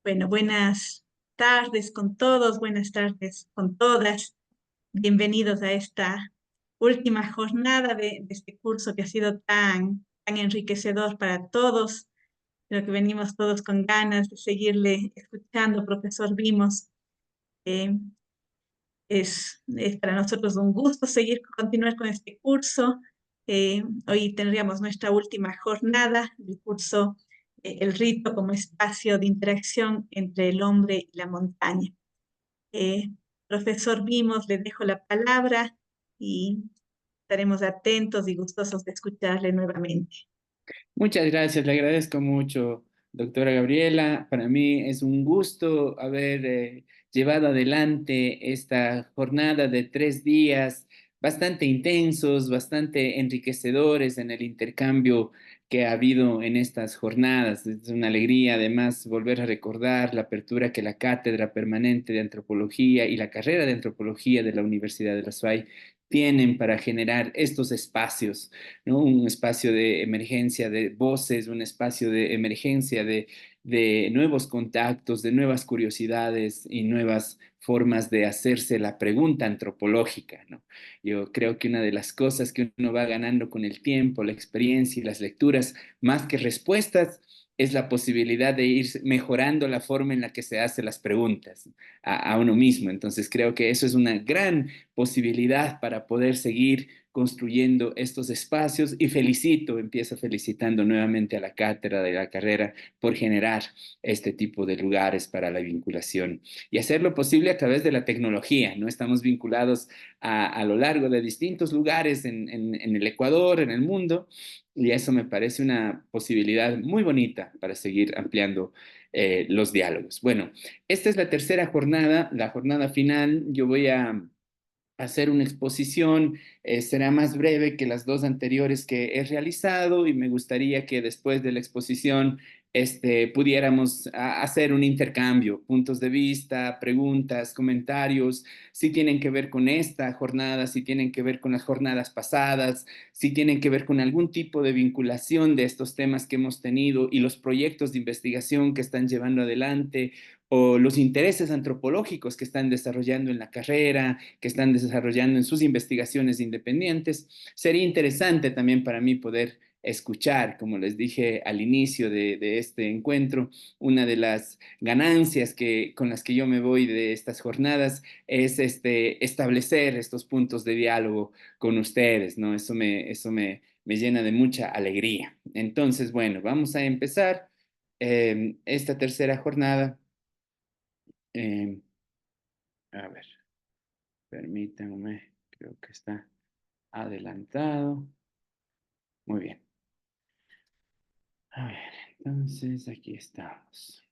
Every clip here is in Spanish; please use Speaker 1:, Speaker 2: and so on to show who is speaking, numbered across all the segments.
Speaker 1: Bueno, buenas tardes con todos, buenas tardes con todas. Bienvenidos a esta última jornada de este curso que ha sido tan enriquecedor para todos. Creo que venimos todos con ganas de seguirle escuchando, profesor Vimos. Eh, es para nosotros un gusto continuar con este curso. Hoy tendríamos nuestra última jornada del curso, El rito como espacio de interacción entre el hombre y la montaña. Eh, Profesor Vimos, le dejo la palabra y estaremos atentos y gustosos de escucharle nuevamente.
Speaker 2: Muchas gracias, le agradezco mucho, doctora Gabriela. Para mí es un gusto haber llevado adelante esta jornada de 3 días bastante intensos, bastante enriquecedores en el intercambio que ha habido en estas jornadas. Es una alegría además volver a recordar la apertura que la Cátedra Permanente de Antropología y la carrera de Antropología de la Universidad de La SUAY tienen para generar estos espacios, ¿no? Un espacio de emergencia de voces, un espacio de emergencia de nuevos contactos, de nuevas curiosidades y nuevas formas de hacerse la pregunta antropológica, ¿no? Yo creo que una de las cosas que uno va ganando con el tiempo, la experiencia y las lecturas, más que respuestas, es la posibilidad de ir mejorando la forma en la que se hace las preguntas a uno mismo. Entonces creo que eso es una gran posibilidad para poder seguir construyendo estos espacios y empiezo felicitando nuevamente a la cátedra de la carrera por generar este tipo de lugares para la vinculación y hacerlo posible a través de la tecnología, ¿no? Estamos vinculados a lo largo de distintos lugares en el Ecuador, en el mundo, y eso me parece una posibilidad muy bonita para seguir ampliando los diálogos. Bueno, esta es la tercera jornada, la jornada final. Yo voy a hacer una exposición, será más breve que las dos anteriores que he realizado y me gustaría que después de la exposición pudiéramos hacer un intercambio, puntos de vista, preguntas, comentarios, si tienen que ver con esta jornada, si tienen que ver con las jornadas pasadas, si tienen que ver con algún tipo de vinculación de estos temas que hemos tenido y los proyectos de investigación que están llevando adelante o los intereses antropológicos que están desarrollando en la carrera, que están desarrollando en sus investigaciones independientes. Sería interesante también para mí poder escuchar, como les dije al inicio de este encuentro, una de las ganancias con las que yo me voy de estas jornadas es establecer estos puntos de diálogo con ustedes, ¿no? Me llena de mucha alegría. Entonces, bueno, vamos a empezar esta tercera jornada. Eh, a ver, permítanme, creo que está adelantado. Muy bien. A ver, entonces aquí estamos.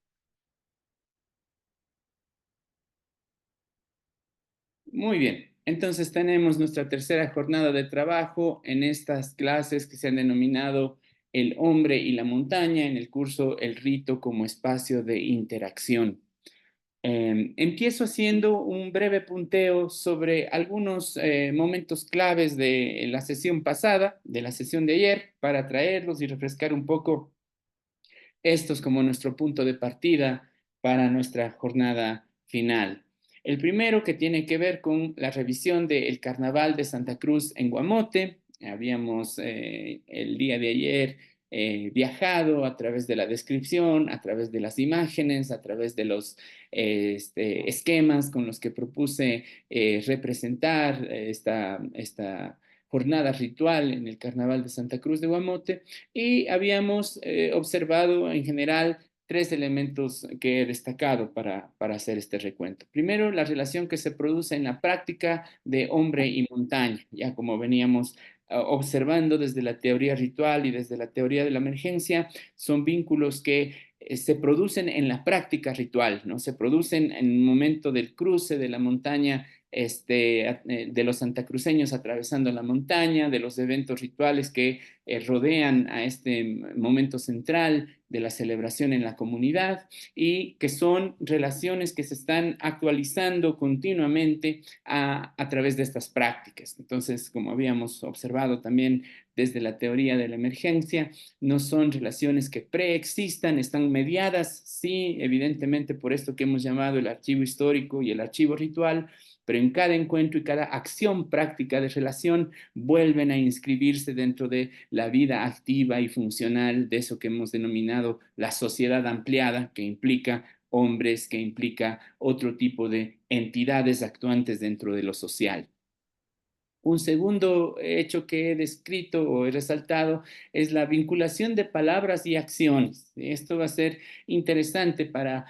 Speaker 2: Muy bien. Entonces tenemos nuestra tercera jornada de trabajo en estas clases que se han denominado El hombre y la montaña en el curso El rito como espacio de interacción. Empiezo haciendo un breve punteo sobre algunos momentos claves de la sesión pasada, de la sesión de ayer, para traerlos y refrescar un poco estos como nuestro punto de partida para nuestra jornada final. El primero que tiene que ver con la revisión del Carnaval de Santa Cruz en Guamote. Habíamos el día de ayer viajado a través de la descripción, a través de las imágenes, a través de los esquemas con los que propuse representar esta jornada ritual en el Carnaval de Santa Cruz de Guamote y habíamos observado en general tres elementos que he destacado para hacer este recuento. Primero, la relación que se produce en la práctica de hombre y montaña, ya como veníamos observando desde la teoría ritual y desde la teoría de la emergencia, son vínculos que se producen en la práctica ritual, ¿no? Se producen en el momento del cruce de la montaña de los santacruceños atravesando la montaña, de los eventos rituales que rodean a este momento central de la celebración en la comunidad y que son relaciones que se están actualizando continuamente a través de estas prácticas. Entonces, como habíamos observado también desde la teoría de la emergencia. No son relaciones que preexistan, están mediadas, sí, evidentemente por esto que hemos llamado el archivo histórico y el archivo ritual, pero en cada encuentro y cada acción práctica de relación vuelven a inscribirse dentro de la vida activa y funcional de eso que hemos denominado la sociedad ampliada, que implica hombres, que implica otro tipo de entidades actuantes dentro de lo social. Un segundo hecho que he descrito o he resaltado es la vinculación de palabras y acciones. Esto va a ser interesante para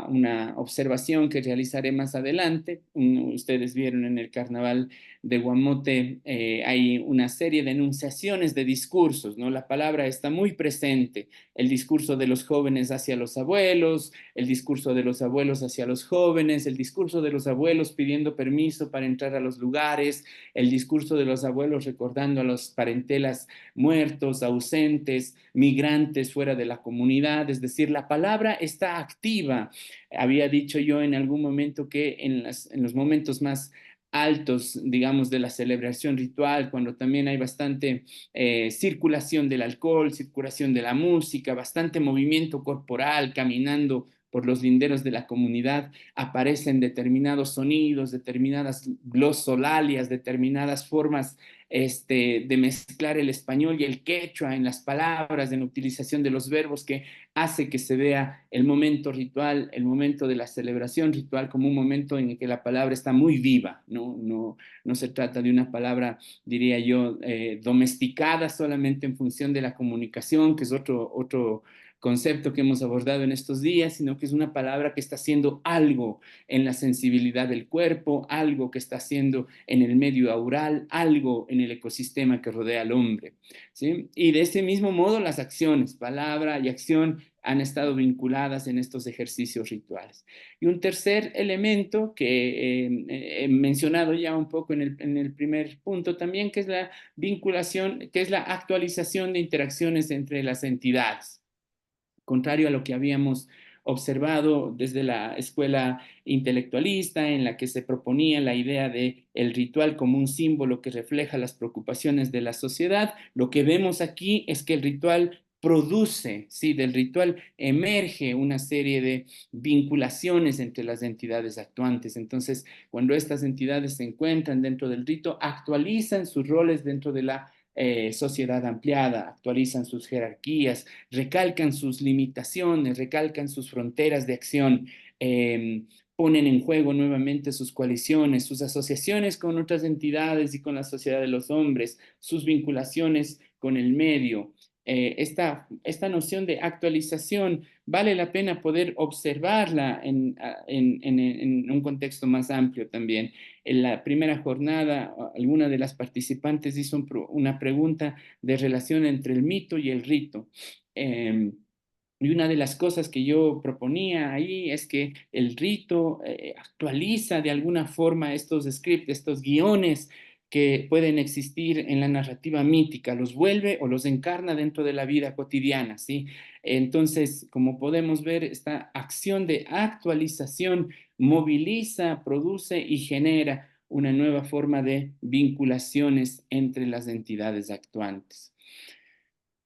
Speaker 2: una observación que realizaré más adelante. Ustedes vieron en el Carnaval de Guamote, hay una serie de enunciaciones de discursos, ¿no? La palabra está muy presente. El discurso de los jóvenes hacia los abuelos, el discurso de los abuelos hacia los jóvenes, el discurso de los abuelos pidiendo permiso para entrar a los lugares, el discurso de los abuelos recordando a los parentelas muertos, ausentes, migrantes fuera de la comunidad, es decir, la palabra está activa. Había dicho yo en algún momento que en los momentos más altos, digamos, de la celebración ritual, cuando también hay bastante circulación del alcohol, circulación de la música, bastante movimiento corporal, caminando por los linderos de la comunidad, aparecen determinados sonidos, determinadas glosolalias, determinadas formas de mezclar el español y el quechua en las palabras, en la utilización de los verbos, que hace que se vea el momento ritual, el momento de la celebración ritual como un momento en el que la palabra está muy viva, no se trata de una palabra, diría yo, domesticada solamente en función de la comunicación, que es otro concepto que hemos abordado en estos días, sino que es una palabra que está haciendo algo en la sensibilidad del cuerpo, algo que está haciendo en el medio aural, algo en el ecosistema que rodea al hombre, ¿sí? Y de ese mismo modo las acciones, palabra y acción, han estado vinculadas en estos ejercicios rituales. Y un tercer elemento que he mencionado ya un poco en el primer punto también, que es la vinculación, que es la actualización de interacciones entre las entidades. Contrario a lo que habíamos observado desde la escuela intelectualista, en la que se proponía la idea de el ritual como un símbolo que refleja las preocupaciones de la sociedad, lo que vemos aquí es que el ritual produce, sí, del ritual emerge una serie de vinculaciones entre las entidades actuantes. Entonces, cuando estas entidades se encuentran dentro del rito, actualizan sus roles dentro de la sociedad ampliada, actualizan sus jerarquías, recalcan sus limitaciones, recalcan sus fronteras de acción, eh, ponen en juego nuevamente sus coaliciones, sus asociaciones con otras entidades y con la sociedad de los hombres, sus vinculaciones con el medio. Esta noción de actualización vale la pena poder observarla en un contexto más amplio también. En la primera jornada, alguna de las participantes hizo una pregunta de relación entre el mito y el rito. Y una de las cosas que yo proponía ahí es que el rito actualiza de alguna forma estos scripts, estos guiones que pueden existir en la narrativa mítica, los vuelve o los encarna dentro de la vida cotidiana, ¿sí? Entonces, como podemos ver, esta acción de actualización moviliza, produce y genera una nueva forma de vinculaciones entre las entidades actuantes.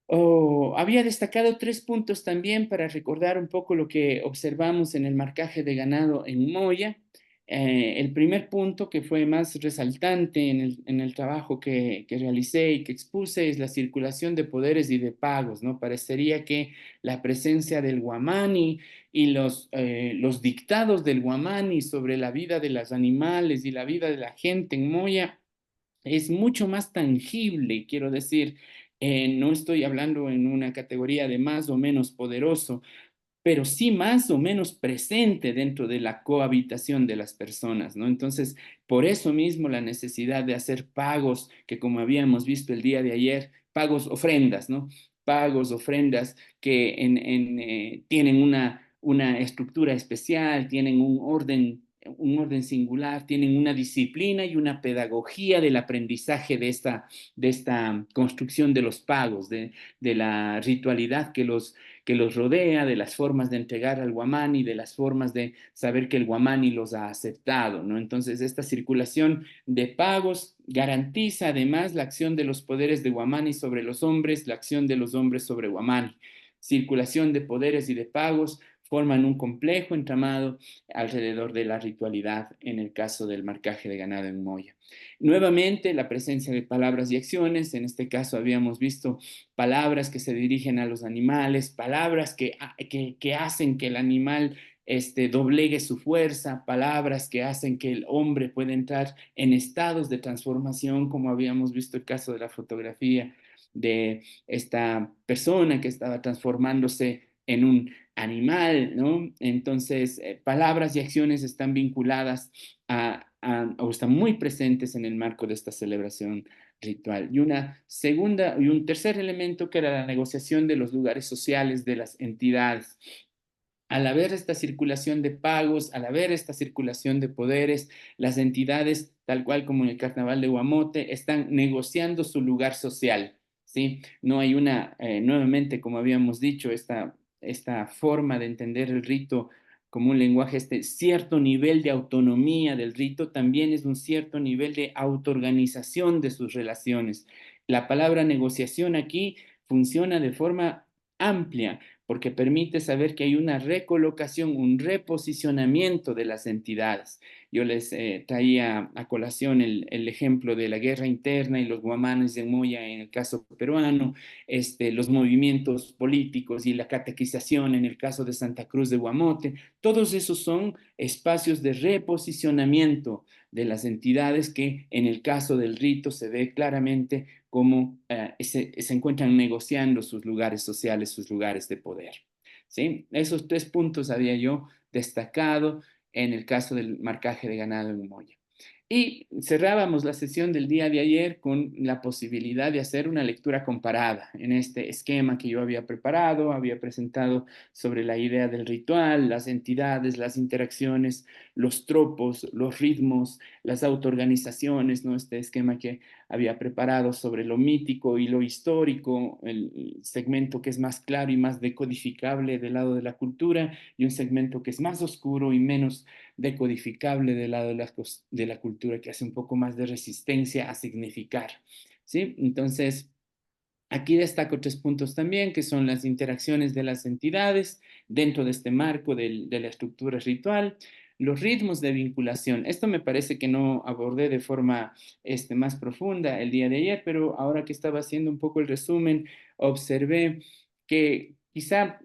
Speaker 2: Había destacado 3 puntos también para recordar un poco lo que observamos en el marcaje de ganado en Moya. El primer punto que fue más resaltante en el trabajo que realicé y que expuse es la circulación de poderes y de pagos, ¿no? Parecería que la presencia del guamani y los dictados del guamani sobre la vida de los animales y la vida de la gente en Moya es mucho más tangible, quiero decir, no estoy hablando en una categoría de más o menos poderoso, pero sí más o menos presente dentro de la cohabitación de las personas, ¿no? Entonces, por eso mismo la necesidad de hacer pagos, que como habíamos visto el día de ayer, pagos, ofrendas, ¿no? Pagos, ofrendas que tienen una estructura especial, tienen un orden un orden singular, tienen una disciplina y una pedagogía del aprendizaje de esta construcción de los pagos, de la ritualidad que los rodea, de las formas de entregar al guamani, de las formas de saber que el guamani los ha aceptado, ¿no? Entonces, esta circulación de pagos garantiza además la acción de los poderes de guamani sobre los hombres, la acción de los hombres sobre guamani. Circulación de poderes y de pagos forman un complejo entramado alrededor de la ritualidad en el caso del marcaje de ganado en Moya. Nuevamente, la presencia de palabras y acciones, en este caso habíamos visto palabras que se dirigen a los animales, palabras que hacen que el animal doblegue su fuerza, palabras que hacen que el hombre pueda entrar en estados de transformación, como habíamos visto el caso de la fotografía de esta persona que estaba transformándose en un animal, ¿no? Entonces, palabras y acciones están vinculadas o están muy presentes en el marco de esta celebración ritual. Y una segunda y un tercer elemento que era la negociación de los lugares sociales de las entidades. Al haber esta circulación de pagos, al haber esta circulación de poderes, las entidades, tal cual como en el Carnaval de Guamote, están negociando su lugar social, ¿sí? No hay nuevamente, como habíamos dicho, esta forma de entender el rito como un lenguaje, este cierto nivel de autonomía del rito también es un cierto nivel de autoorganización de sus relaciones. La palabra negociación aquí funciona de forma amplia porque permite saber que hay una recolocación, un reposicionamiento de las entidades. Yo les traía a colación el ejemplo de la guerra interna y los guamanes de Moya en el caso peruano, los movimientos políticos y la catequización en el caso de Santa Cruz de Guamote. Todos esos son espacios de reposicionamiento de las entidades que en el caso del rito se ve claramente cómo se encuentran negociando sus lugares sociales, sus lugares de poder. ¿Sí? Esos tres puntos había yo destacado en el caso del marcaje de ganado en Moya. Y cerrábamos la sesión del día de ayer con la posibilidad de hacer una lectura comparada en este esquema que yo había presentado sobre la idea del ritual, las entidades, las interacciones, los tropos, los ritmos, las autoorganizaciones, ¿no? Este esquema que había preparado sobre lo mítico y lo histórico, el segmento que es más claro y más decodificable del lado de la cultura y un segmento que es más oscuro y menos decodificable del lado de la cultura, que hace un poco más de resistencia a significar. ¿Sí? Entonces, aquí destaco tres puntos también, que son las interacciones de las entidades dentro de este marco de la estructura ritual, los ritmos de vinculación. Esto me parece que no abordé de forma más profunda el día de ayer, pero ahora que estaba haciendo un poco el resumen, observé que quizá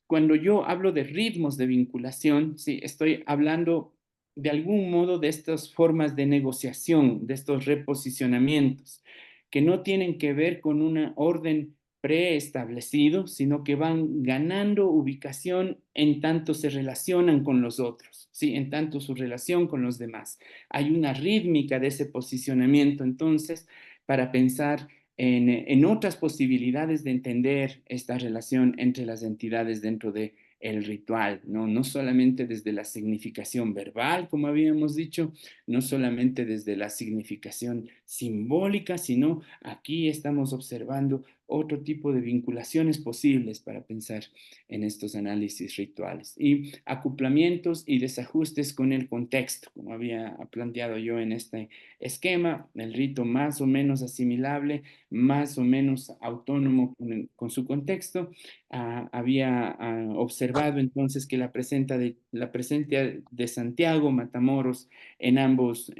Speaker 2: cuando yo hablo de ritmos de vinculación, sí, estoy hablando de algún modo de estas formas de negociación, de estos reposicionamientos que no tienen que ver con un orden preestablecido, sino que van ganando ubicación en tanto se relacionan con los otros, ¿sí? En tanto su relación con los demás. Hay una rítmica de ese posicionamiento, entonces, para pensar en otras posibilidades de entender esta relación entre las entidades dentro de el ritual, ¿no? No solamente desde la significación verbal, como habíamos dicho, no solamente desde la significación simbólica, sino aquí estamos observando otro tipo de vinculaciones posibles para pensar en estos análisis rituales y acoplamientos y desajustes con el contexto, como había planteado yo en este esquema, el rito más o menos asimilable, más o menos autónomo con su contexto. Había observado entonces que la presencia de Santiago Matamoros en ambos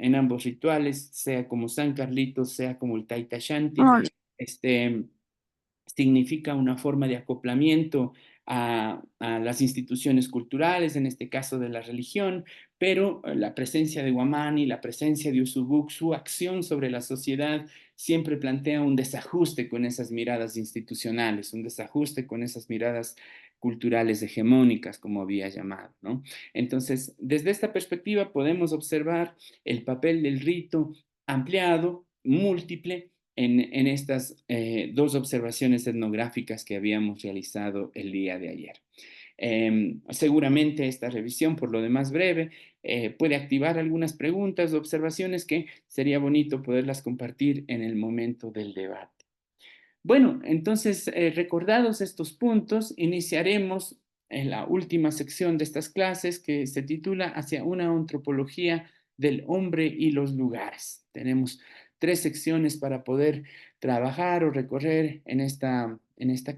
Speaker 2: rituales, sea como San Carlitos, sea como el Taita Shanti, este, significa una forma de acoplamiento a las instituciones culturales, en este caso de la religión, pero la presencia de Guamani, la presencia de Usubuk, su acción sobre la sociedad siempre plantea un desajuste con esas miradas institucionales, un desajuste con esas miradas culturales hegemónicas, como había llamado, ¿no? Entonces, desde esta perspectiva podemos observar el papel del rito ampliado, múltiple, en estas dos observaciones etnográficas que habíamos realizado el día de ayer. Seguramente esta revisión, por lo demás breve, puede activar algunas preguntas o observaciones que sería bonito poderlas compartir en el momento del debate. Bueno, entonces, recordados estos puntos, iniciaremos en la última sección de estas clases que se titula Hacia una antropología del hombre y los lugares. Tenemos 3 secciones para poder trabajar o recorrer en esta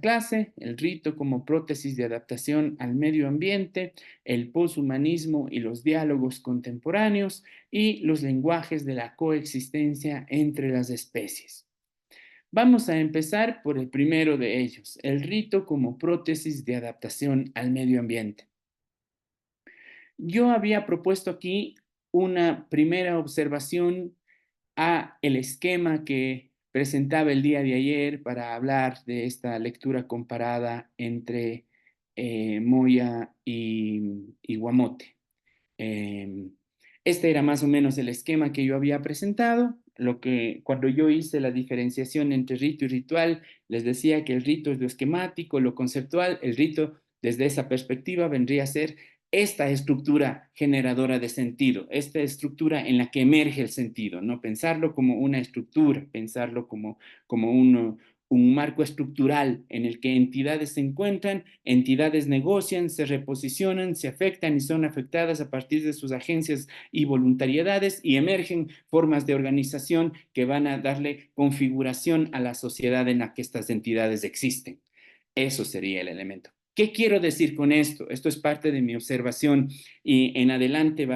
Speaker 2: clase: el rito como prótesis de adaptación al medio ambiente, el poshumanismo y los diálogos contemporáneos, y los lenguajes de la coexistencia entre las especies. Vamos a empezar por el primero de ellos, el rito como prótesis de adaptación al medio ambiente. Yo había propuesto aquí una primera observación a el esquema que presentaba el día de ayer para hablar de esta lectura comparada entre Moya y Guamote. Este era más o menos el esquema que yo había presentado. Cuando yo hice la diferenciación entre rito y ritual, les decía que el rito es lo esquemático, lo conceptual. El rito, desde esa perspectiva, vendría a ser esta estructura generadora de sentido, esta estructura en la que emerge el sentido, ¿no? Pensarlo como una estructura, pensarlo como un marco estructural en el que entidades se encuentran, entidades negocian, se reposicionan, se afectan y son afectadas a partir de sus agencias y voluntariedades, y emergen formas de organización que van a darle configuración a la sociedad en la que estas entidades existen. Eso sería el elemento. ¿Qué quiero decir con esto? Esto es parte de mi observación y en adelante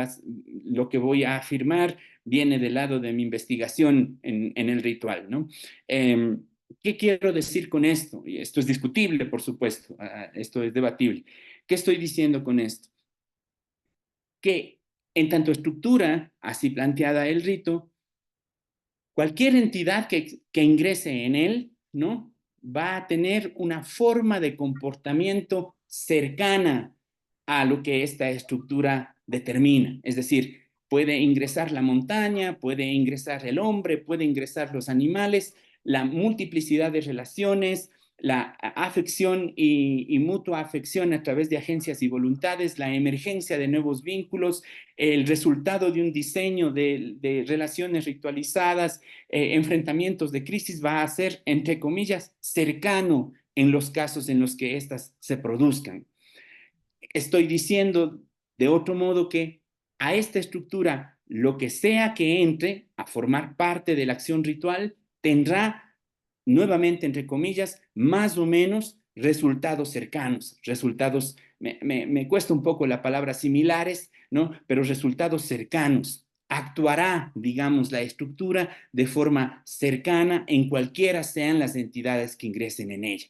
Speaker 2: lo que voy a afirmar viene del lado de mi investigación en el ritual, ¿no? ¿Qué quiero decir con esto? Y esto es discutible, por supuesto, esto es debatible. ¿Qué estoy diciendo con esto? Que en tanto estructura, así planteada el rito, cualquier entidad que ingrese en él, ¿no?, va a tener una forma de comportamiento cercana a lo que esta estructura determina. Es decir, puede ingresar la montaña, puede ingresar el hombre, puede ingresar los animales, la multiplicidad de relaciones, la afección y mutua afección a través de agencias y voluntades, la emergencia de nuevos vínculos, el resultado de un diseño de relaciones ritualizadas, enfrentamientos de crisis, va a ser, entre comillas, cercano en los casos en los que éstas se produzcan. Estoy diciendo de otro modo que a esta estructura, lo que sea que entre a formar parte de la acción ritual, tendrá, nuevamente, entre comillas, más o menos resultados cercanos, resultados, me cuesta un poco la palabra similares, ¿no?, pero resultados cercanos. Actuará, digamos, la estructura de forma cercana en cualquiera sean las entidades que ingresen en ella.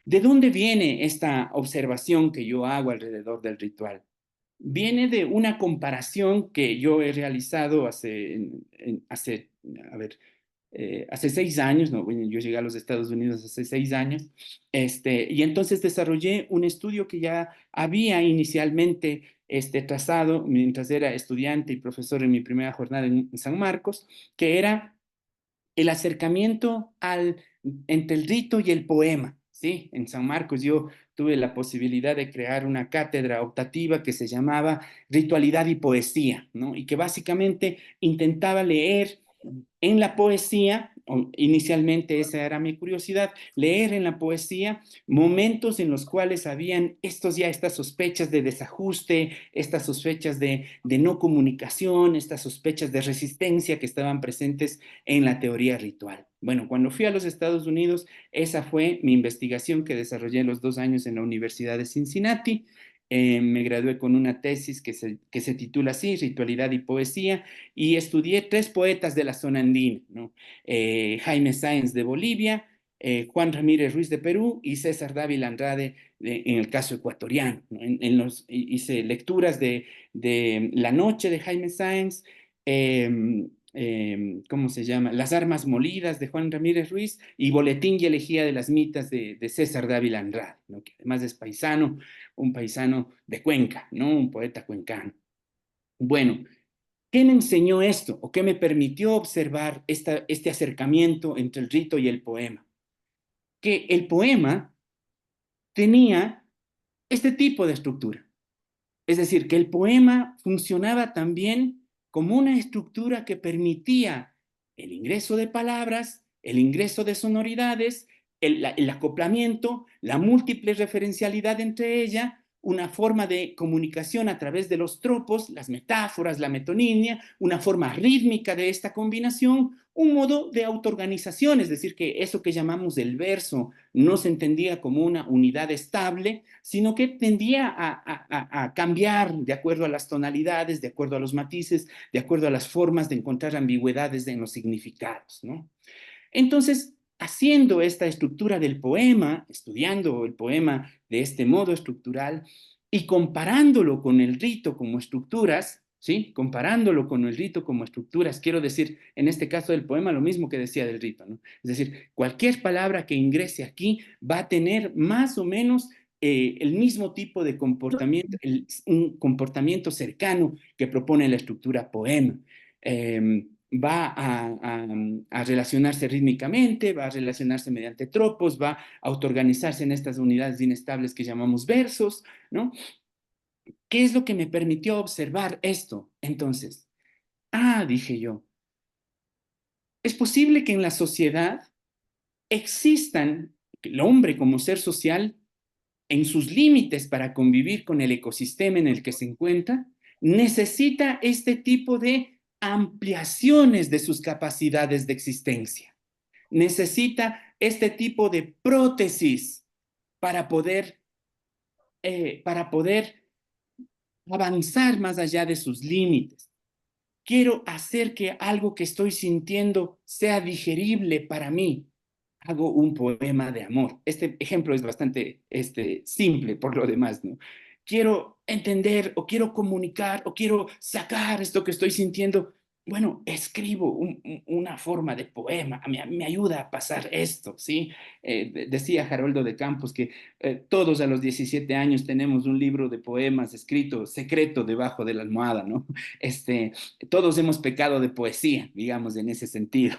Speaker 2: ¿De dónde viene esta observación que yo hago alrededor del ritual? Viene de una comparación que yo he realizado hace 6 años. No, bueno, yo llegué a los Estados Unidos hace 6 años, y entonces desarrollé un estudio que ya había inicialmente trazado mientras era estudiante y profesor en mi primera jornada en San Marcos, que era el acercamiento entre el rito y el poema, ¿sí? En San Marcos yo tuve la posibilidad de crear una cátedra optativa que se llamaba Ritualidad y Poesía, ¿no? Y que básicamente intentaba leer en la poesía, inicialmente esa era mi curiosidad, leer en la poesía momentos en los cuales habían estas sospechas de desajuste, estas sospechas de no comunicación, estas sospechas de resistencia que estaban presentes en la teoría ritual. Bueno, cuando fui a los Estados Unidos, esa fue mi investigación que desarrollé los 2 años en la Universidad de Cincinnati. Me gradué con una tesis que se titula así, Ritualidad y Poesía, y estudié 3 poetas de la zona andina, ¿no? Jaime Sáenz de Bolivia, Juan Ramírez Ruiz de Perú y César Dávila Andrade en el caso ecuatoriano, ¿no? Hice lecturas de La Noche de Jaime Sáenz, ¿cómo se llama? Las Armas Molidas de Juan Ramírez Ruiz y Boletín y Elegía de las Mitas de César Dávila Andrade, ¿no?, que además es paisano, un paisano de Cuenca, ¿no?, un poeta cuencano. Bueno, ¿qué me enseñó esto o qué me permitió observar este acercamiento entre el rito y el poema? Que el poema tenía este tipo de estructura. Es decir, que el poema funcionaba también como una estructura que permitía el ingreso de palabras, el ingreso de sonoridades, el acoplamiento, la múltiple referencialidad entre ellas, una forma de comunicación a través de los tropos, las metáforas, la metonimia, una forma rítmica de esta combinación, un modo de autoorganización, es decir, que eso que llamamos el verso no se entendía como una unidad estable, sino que tendía a cambiar de acuerdo a las tonalidades, de acuerdo a los matices, de acuerdo a las formas de encontrar ambigüedades en los significados, ¿no? Entonces, haciendo esta estructura del poema, estudiando el poema de este modo estructural y comparándolo con el rito como estructuras, ¿sí? Comparándolo con el rito como estructuras, quiero decir, en este caso del poema, lo mismo que decía del rito, ¿no? Es decir, cualquier palabra que ingrese aquí va a tener más o menos el mismo tipo de comportamiento, un comportamiento cercano que propone la estructura poema. Va a relacionarse rítmicamente, va a relacionarse mediante tropos, va a autoorganizarse en estas unidades inestables que llamamos versos, ¿no? ¿Qué es lo que me permitió observar esto? Entonces, dije yo, es posible que en la sociedad existan, el hombre como ser social, en sus límites para convivir con el ecosistema en el que se encuentra, necesita este tipo de ampliaciones de sus capacidades de existencia. Necesita este tipo de prótesis para poder avanzar más allá de sus límites. Quiero hacer que algo que estoy sintiendo sea digerible para mí. Hago un poema de amor. Este ejemplo es bastante simple por lo demás, ¿no? Quiero entender o quiero comunicar o quiero sacar esto que estoy sintiendo. Bueno, escribo una forma de poema, me ayuda a pasar esto, ¿sí? Decía Haroldo de Campos que todos a los 17 años tenemos un libro de poemas escrito secreto debajo de la almohada, ¿no? Todos hemos pecado de poesía, digamos, en ese sentido.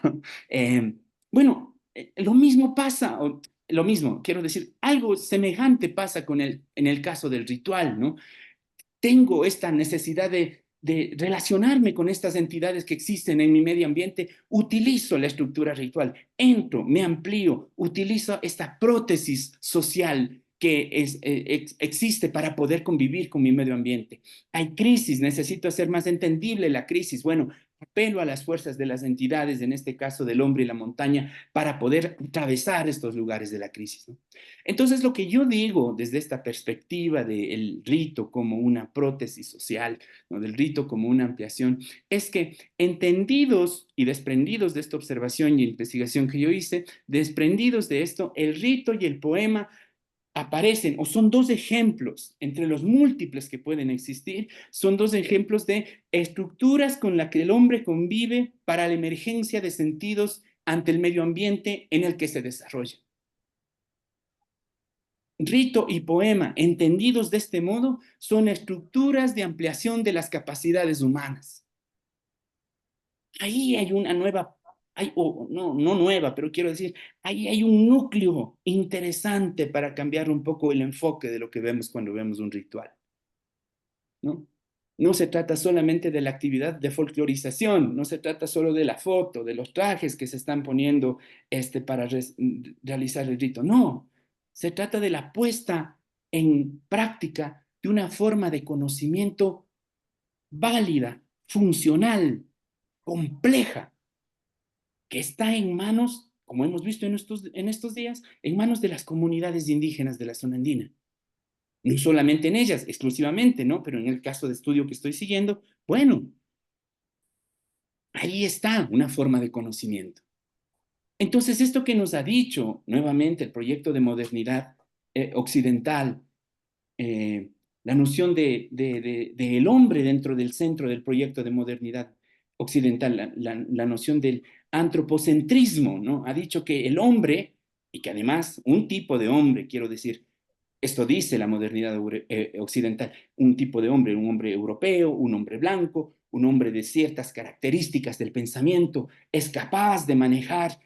Speaker 2: Bueno, lo mismo pasa, o lo mismo, quiero decir, algo semejante pasa en el caso del ritual, ¿no? Tengo esta necesidad de relacionarme con estas entidades que existen en mi medio ambiente, utilizo la estructura ritual, entro, me amplío, utilizo esta prótesis social que existe para poder convivir con mi medio ambiente. Hay crisis, necesito hacer más entendible la crisis. Bueno, apelo a las fuerzas de las entidades, en este caso del hombre y la montaña, para poder atravesar estos lugares de la crisis, ¿no? Entonces, lo que yo digo desde esta perspectiva del rito como una prótesis social, ¿no? Del rito como una ampliación, es que entendidos y desprendidos de esta observación y investigación que yo hice, desprendidos de esto, el rito y el poema aparecen o son dos ejemplos entre los múltiples que pueden existir, son dos ejemplos de estructuras con las que el hombre convive para la emergencia de sentidos ante el medio ambiente en el que se desarrolla. Rito y poema, entendidos de este modo, son estructuras de ampliación de las capacidades humanas. Ahí hay una nueva, no nueva, pero quiero decir, ahí hay un núcleo interesante para cambiar un poco el enfoque de lo que vemos cuando vemos un ritual, ¿no? No se trata solamente de la actividad de folclorización, no se trata solo de la foto, de los trajes que se están poniendo para realizar el rito. No, se trata de la puesta en práctica de una forma de conocimiento válida, funcional, compleja, que está en manos, como hemos visto en estos días, en manos de las comunidades indígenas de la zona andina. No solamente en ellas, exclusivamente, ¿no? Pero en el caso de estudio que estoy siguiendo, bueno, ahí está una forma de conocimiento. Entonces, esto que nos ha dicho nuevamente el proyecto de modernidad occidental, la noción del hombre dentro del centro del proyecto de modernidad occidental, la noción del antropocentrismo, ¿no? Ha dicho que el hombre, y que además un tipo de hombre, quiero decir, esto dice la modernidad occidental, un tipo de hombre, un hombre europeo, un hombre blanco, un hombre de ciertas características del pensamiento, es capaz de manejar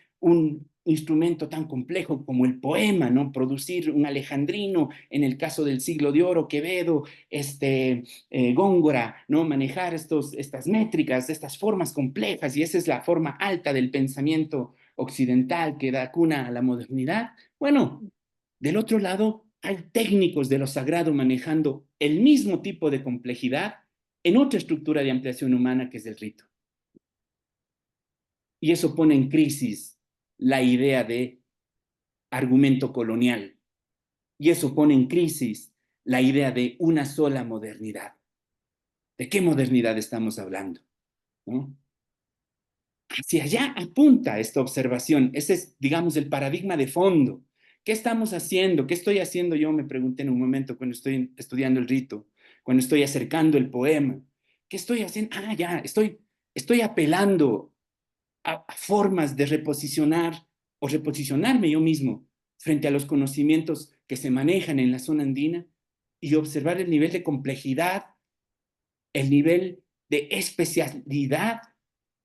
Speaker 2: instrumento tan complejo como el poema, ¿no? Producir un alejandrino, en el caso del Siglo de Oro, Quevedo, Góngora, ¿no? Manejar estas métricas, estas formas complejas, y esa es la forma alta del pensamiento occidental que da cuna a la modernidad. Bueno, del otro lado, hay técnicos de lo sagrado manejando el mismo tipo de complejidad en otra estructura de ampliación humana que es el rito. Y eso pone en crisis la idea de argumento colonial. Y eso pone en crisis la idea de una sola modernidad. ¿De qué modernidad estamos hablando? ¿No? Hacia allá apunta esta observación. Ese es, digamos, el paradigma de fondo. ¿Qué estamos haciendo? ¿Qué estoy haciendo yo? Me pregunté en un momento cuando estoy estudiando el rito, cuando estoy acercando el poema. ¿Qué estoy haciendo? Ah, ya, estoy apelando a formas de reposicionar o reposicionarme yo mismo frente a los conocimientos que se manejan en la zona andina y observar el nivel de complejidad, el nivel de especialidad,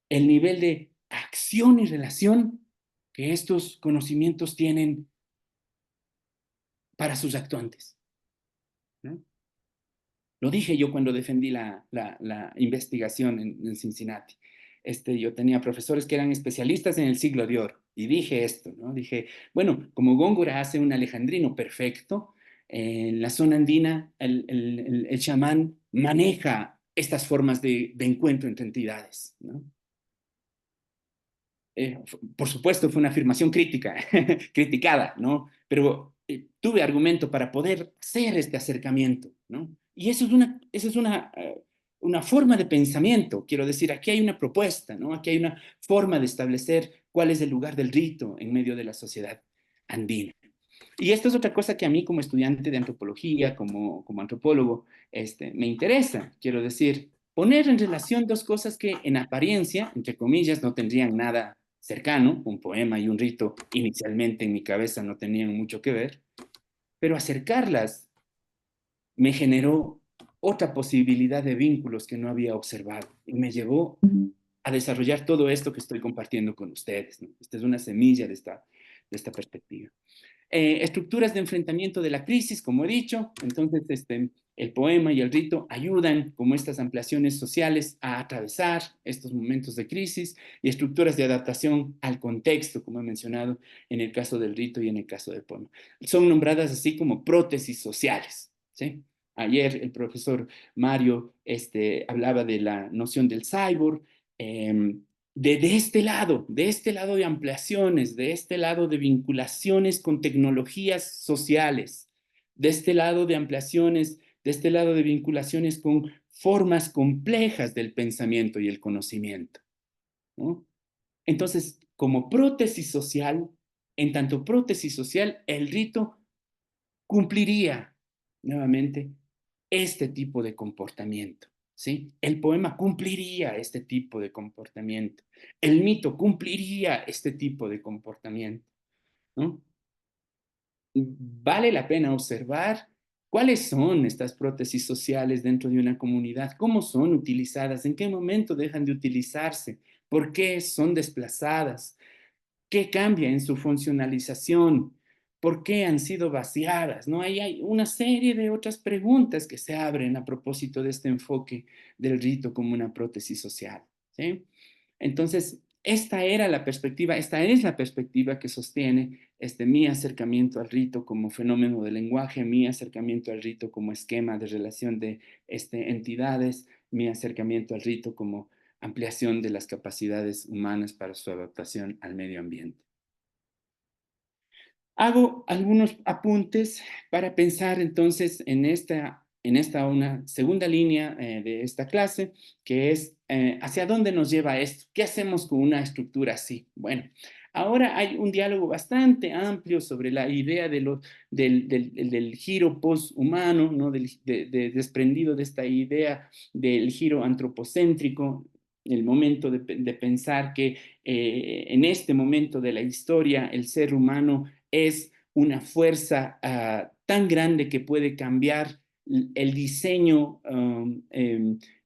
Speaker 2: el nivel de acción y relación que estos conocimientos tienen para sus actuantes, ¿no? Lo dije yo cuando defendí la investigación en Cincinnati. Yo tenía profesores que eran especialistas en el Siglo de Oro y dije esto, ¿no? Dije, bueno, como Góngora hace un alejandrino perfecto, en la zona andina el chamán maneja estas formas de encuentro entre entidades, ¿no? Por supuesto, fue una afirmación crítica, criticada, ¿no? Pero tuve argumento para poder hacer este acercamiento, ¿no? Y eso es una forma de pensamiento. Quiero decir, aquí hay una propuesta, ¿no? Aquí hay una forma de establecer cuál es el lugar del rito en medio de la sociedad andina. Y esto es otra cosa que a mí como estudiante de antropología, como antropólogo, me interesa. Quiero decir, poner en relación dos cosas que en apariencia, entre comillas, no tendrían nada cercano, un poema y un rito inicialmente en mi cabeza no tenían mucho que ver, pero acercarlas me generó otra posibilidad de vínculos que no había observado y me llevó a desarrollar todo esto que estoy compartiendo con ustedes, ¿no? Esta es una semilla de esta perspectiva. Estructuras de enfrentamiento de la crisis, como he dicho. Entonces, el poema y el rito ayudan como estas ampliaciones sociales a atravesar estos momentos de crisis, y estructuras de adaptación al contexto, como he mencionado en el caso del rito y en el caso del poema. Son nombradas así como prótesis sociales, ¿sí? Ayer el profesor Mario hablaba de la noción del cyborg. De este lado de ampliaciones, de este lado de vinculaciones con tecnologías sociales, de este lado de ampliaciones, de este lado de vinculaciones con formas complejas del pensamiento y el conocimiento, ¿no? Entonces, como prótesis social, en tanto prótesis social, el rito cumpliría nuevamente este tipo de comportamiento, ¿sí? El poema cumpliría este tipo de comportamiento. El mito cumpliría este tipo de comportamiento, ¿no? Vale la pena observar cuáles son estas prótesis sociales dentro de una comunidad, cómo son utilizadas, en qué momento dejan de utilizarse, por qué son desplazadas, qué cambia en su funcionalización, por qué han sido vaciadas, ¿no? Ahí hay una serie de otras preguntas que se abren a propósito de este enfoque del rito como una prótesis social, ¿sí? Entonces, esta es la perspectiva que sostiene mi acercamiento al rito como fenómeno del lenguaje, mi acercamiento al rito como esquema de relación de entidades, mi acercamiento al rito como ampliación de las capacidades humanas para su adaptación al medio ambiente. Hago algunos apuntes para pensar entonces en esta una segunda línea de esta clase, que es hacia dónde nos lleva esto, qué hacemos con una estructura así. Bueno, ahora hay un diálogo bastante amplio sobre la idea del giro poshumano, ¿no? Desprendido de esta idea del giro antropocéntrico, el momento de pensar que en este momento de la historia el ser humano es una fuerza tan grande que puede cambiar el diseño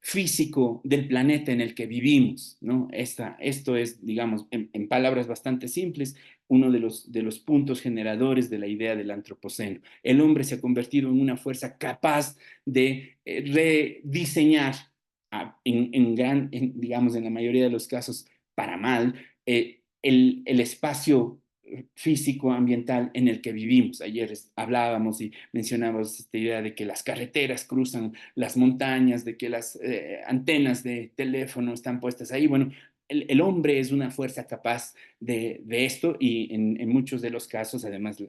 Speaker 2: físico del planeta en el que vivimos, ¿no? Esto es, digamos, en palabras bastante simples, uno de los puntos generadores de la idea del antropoceno. El hombre se ha convertido en una fuerza capaz de rediseñar, digamos, en la mayoría de los casos, para mal, el espacio físico ambiental en el que vivimos. Ayer hablábamos y mencionábamos esta idea de que las carreteras cruzan las montañas, de que las antenas de teléfono están puestas ahí. Bueno, el hombre es una fuerza capaz de esto y en muchos de los casos, además,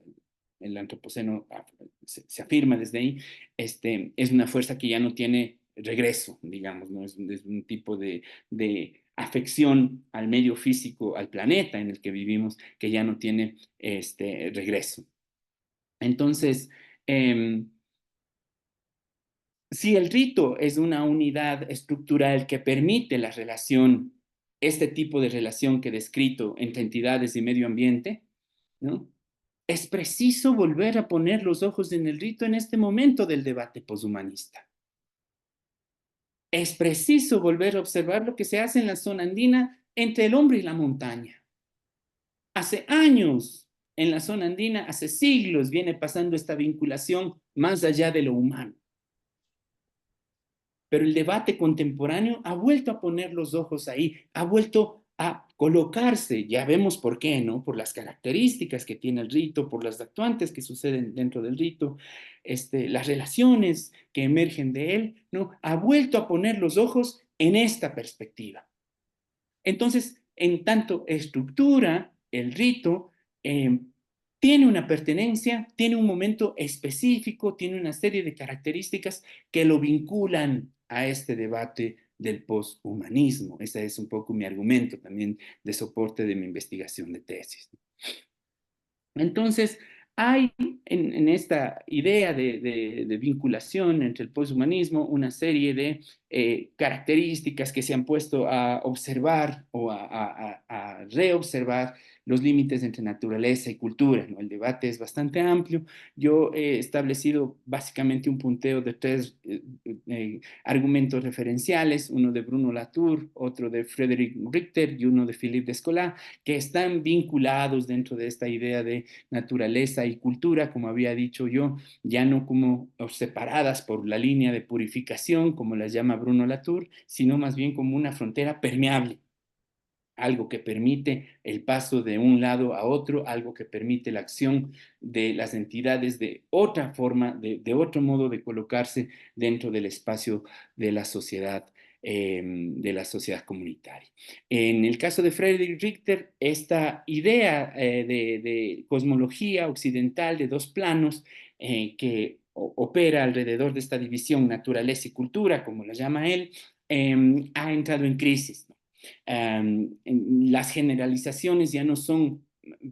Speaker 2: el antropoceno se afirma desde ahí, es una fuerza que ya no tiene regreso, digamos, ¿no? Es un tipo de afección al medio físico, al planeta en el que vivimos, que ya no tiene regreso. Entonces, si el rito es una unidad estructural que permite la relación, este tipo de relación que he descrito entre entidades y medio ambiente, ¿no? Es preciso volver a poner los ojos en el rito en este momento del debate poshumanista. Es preciso volver a observar lo que se hace en la zona andina entre el hombre y la montaña. Hace años, en la zona andina, hace siglos, viene pasando esta vinculación más allá de lo humano. Pero el debate contemporáneo ha vuelto a poner los ojos ahí, ha vuelto a colocarse, ya vemos por qué, ¿no? Por las características que tiene el rito, por las actuantes que suceden dentro del rito, las relaciones que emergen de él, ¿no? Ha vuelto a poner los ojos en esta perspectiva. Entonces, en tanto estructura, el rito tiene una pertenencia, tiene un momento específico, tiene una serie de características que lo vinculan a este debate del poshumanismo. Ese es un poco mi argumento también de soporte de mi investigación de tesis. Entonces, hay en esta idea de vinculación entre el poshumanismo una serie de características que se han puesto a observar o a reobservar los límites entre naturaleza y cultura, ¿no? El debate es bastante amplio. Yo he establecido básicamente un punteo de tres argumentos referenciales, uno de Bruno Latour, otro de Frédéric Richter y uno de Philippe Descola, que están vinculados dentro de esta idea de naturaleza y cultura, como había dicho yo, ya no como separadas por la línea de purificación, como las llama Bruno Latour, sino más bien como una frontera permeable, algo que permite el paso de un lado a otro, algo que permite la acción de las entidades de otra forma, de otro modo de colocarse dentro del espacio de la sociedad comunitaria. En el caso de Friedrich Richter, esta idea de cosmología occidental de dos planos que opera alrededor de esta división naturaleza y cultura, como la llama él, ha entrado en crisis. Las generalizaciones ya no son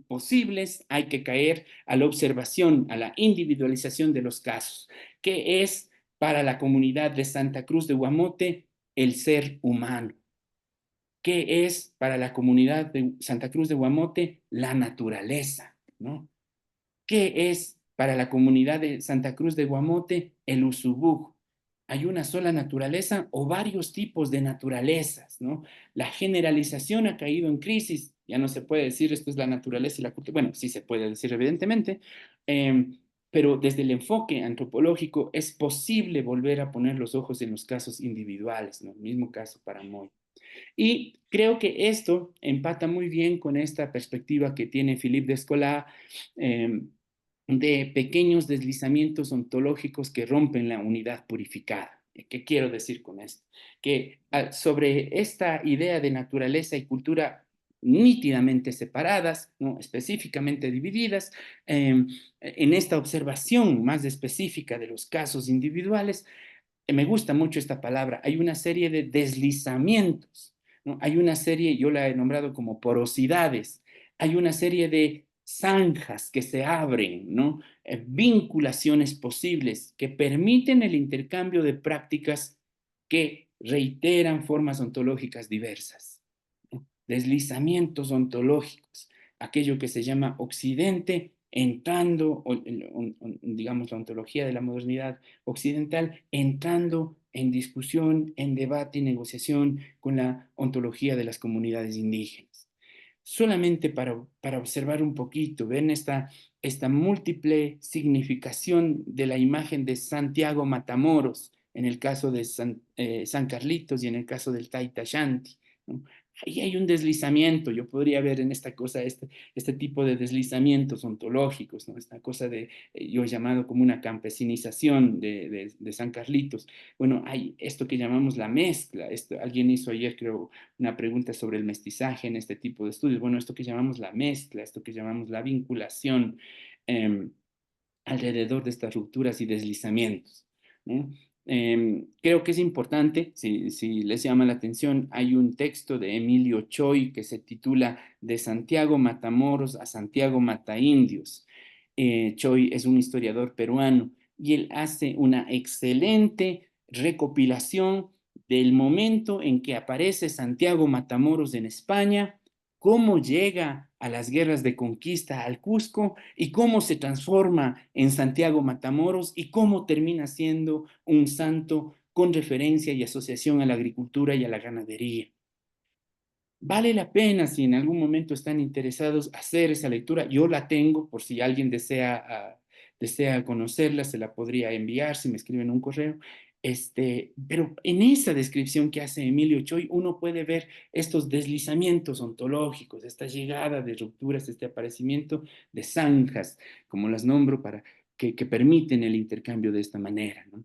Speaker 2: posibles, hay que caer a la observación, a la individualización de los casos. ¿Qué es para la comunidad de Santa Cruz de Guamote el ser humano? ¿Qué es para la comunidad de Santa Cruz de Guamote la naturaleza? ¿No? ¿Qué es para la comunidad de Santa Cruz de Guamote el usubú? ¿Hay una sola naturaleza o varios tipos de naturalezas, ¿no? La generalización ha caído en crisis. Ya no se puede decir esto es la naturaleza y la cultura. Bueno, sí se puede decir evidentemente, pero desde el enfoque antropológico es posible volver a poner los ojos en los casos individuales, ¿no? El mismo caso para Moy. Y creo que esto empata muy bien con esta perspectiva que tiene Philippe Descola, de pequeños deslizamientos ontológicos que rompen la unidad purificada. ¿Qué quiero decir con esto? Que sobre esta idea de naturaleza y cultura nítidamente separadas, ¿no? Específicamente divididas, en esta observación más específica de los casos individuales, me gusta mucho esta palabra, hay una serie de deslizamientos, ¿no? Hay una serie, yo la he nombrado como porosidades, hay una serie de zanjas que se abren, ¿no? Vinculaciones posibles que permiten el intercambio de prácticas que reiteran formas ontológicas diversas, ¿no? Deslizamientos ontológicos, aquello que se llama Occidente entrando, digamos, la ontología de la modernidad occidental, entrando en discusión, en debate y negociación con la ontología de las comunidades indígenas. solamente para observar un poquito, ven esta múltiple significación de la imagen de Santiago Matamoros, en el caso de San Carlitos y en el caso del Taita Shanti, ¿no? Ahí hay un deslizamiento, yo podría ver en esta cosa este tipo de deslizamientos ontológicos, ¿no? Esta cosa de, yo he llamado como una campesinización de San Carlitos. Bueno, hay esto que llamamos la mezcla, alguien hizo ayer, creo, una pregunta sobre el mestizaje en este tipo de estudios. Bueno, esto que llamamos la mezcla, esto que llamamos la vinculación eh, alrededor de estas rupturas y deslizamientos, ¿no? Creo que es importante, si les llama la atención, hay un texto de Emilio Choi que se titula De Santiago Matamoros a Santiago Mataindios. Choi es un historiador peruano y él hace una excelente recopilación del momento en que aparece Santiago Matamoros en España, cómo llega a las guerras de conquista al Cusco y cómo se transforma en Santiago Matamoros y cómo termina siendo un santo con referencia y asociación a la agricultura y a la ganadería. Vale la pena, si en algún momento están interesados, hacer esa lectura. Yo la tengo, por si alguien desea conocerla, se la podría enviar si me escriben un correo. Pero en esa descripción que hace Emilio Choi, uno puede ver estos deslizamientos ontológicos, esta llegada de rupturas, este aparecimiento de zanjas, como las nombro, para que permiten el intercambio de esta manera, ¿no?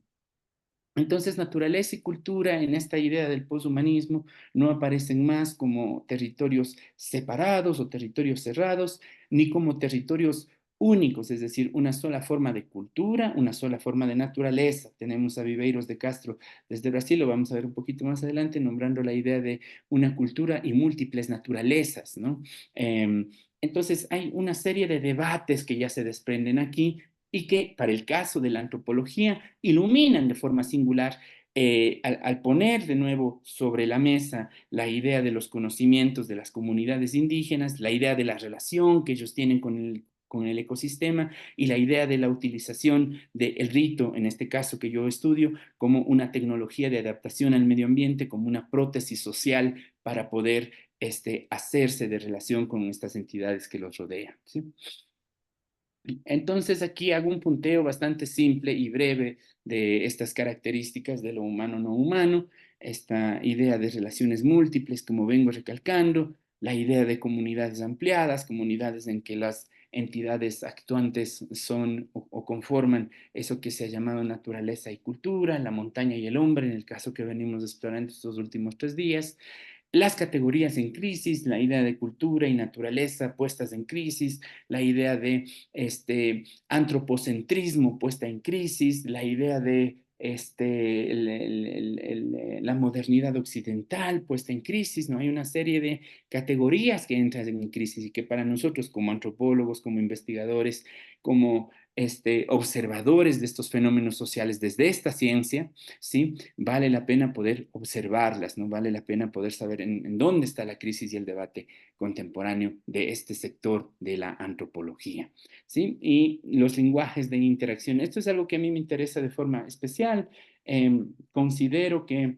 Speaker 2: Entonces, naturaleza y cultura en esta idea del poshumanismo no aparecen más como territorios separados o territorios cerrados, ni como territorios únicos, es decir, una sola forma de cultura, una sola forma de naturaleza. Tenemos a Viveiros de Castro desde Brasil, lo vamos a ver un poquito más adelante, nombrando la idea de una cultura y múltiples naturalezas, ¿no? Entonces, hay una serie de debates que ya se desprenden aquí y que, para el caso de la antropología, iluminan de forma singular al poner de nuevo sobre la mesa la idea de los conocimientos de las comunidades indígenas, la idea de la relación que ellos tienen con el ecosistema y la idea de la utilización del rito, en este caso que yo estudio, como una tecnología de adaptación al medio ambiente, como una prótesis social para poder hacerse de relación con estas entidades que los rodean, ¿sí? Entonces aquí hago un punteo bastante simple y breve de estas características de lo humano no humano, esta idea de relaciones múltiples, como vengo recalcando, la idea de comunidades ampliadas, comunidades en que las entidades actuantes son o conforman eso que se ha llamado naturaleza y cultura, la montaña y el hombre, en el caso que venimos explorando estos últimos 3 días, las categorías en crisis, la idea de cultura y naturaleza puestas en crisis, la idea de antropocentrismo puesta en crisis, la idea de la modernidad occidental puesta en crisis, ¿no? Hay una serie de categorías que entran en crisis y que para nosotros como antropólogos, como investigadores, como observadores de estos fenómenos sociales desde esta ciencia, ¿sí? Vale la pena poder observarlas, ¿no? Vale la pena poder saber en dónde está la crisis y el debate contemporáneo de este sector de la antropología, ¿sí? Y los lenguajes de interacción. Esto es algo que a mí me interesa de forma especial. Considero que,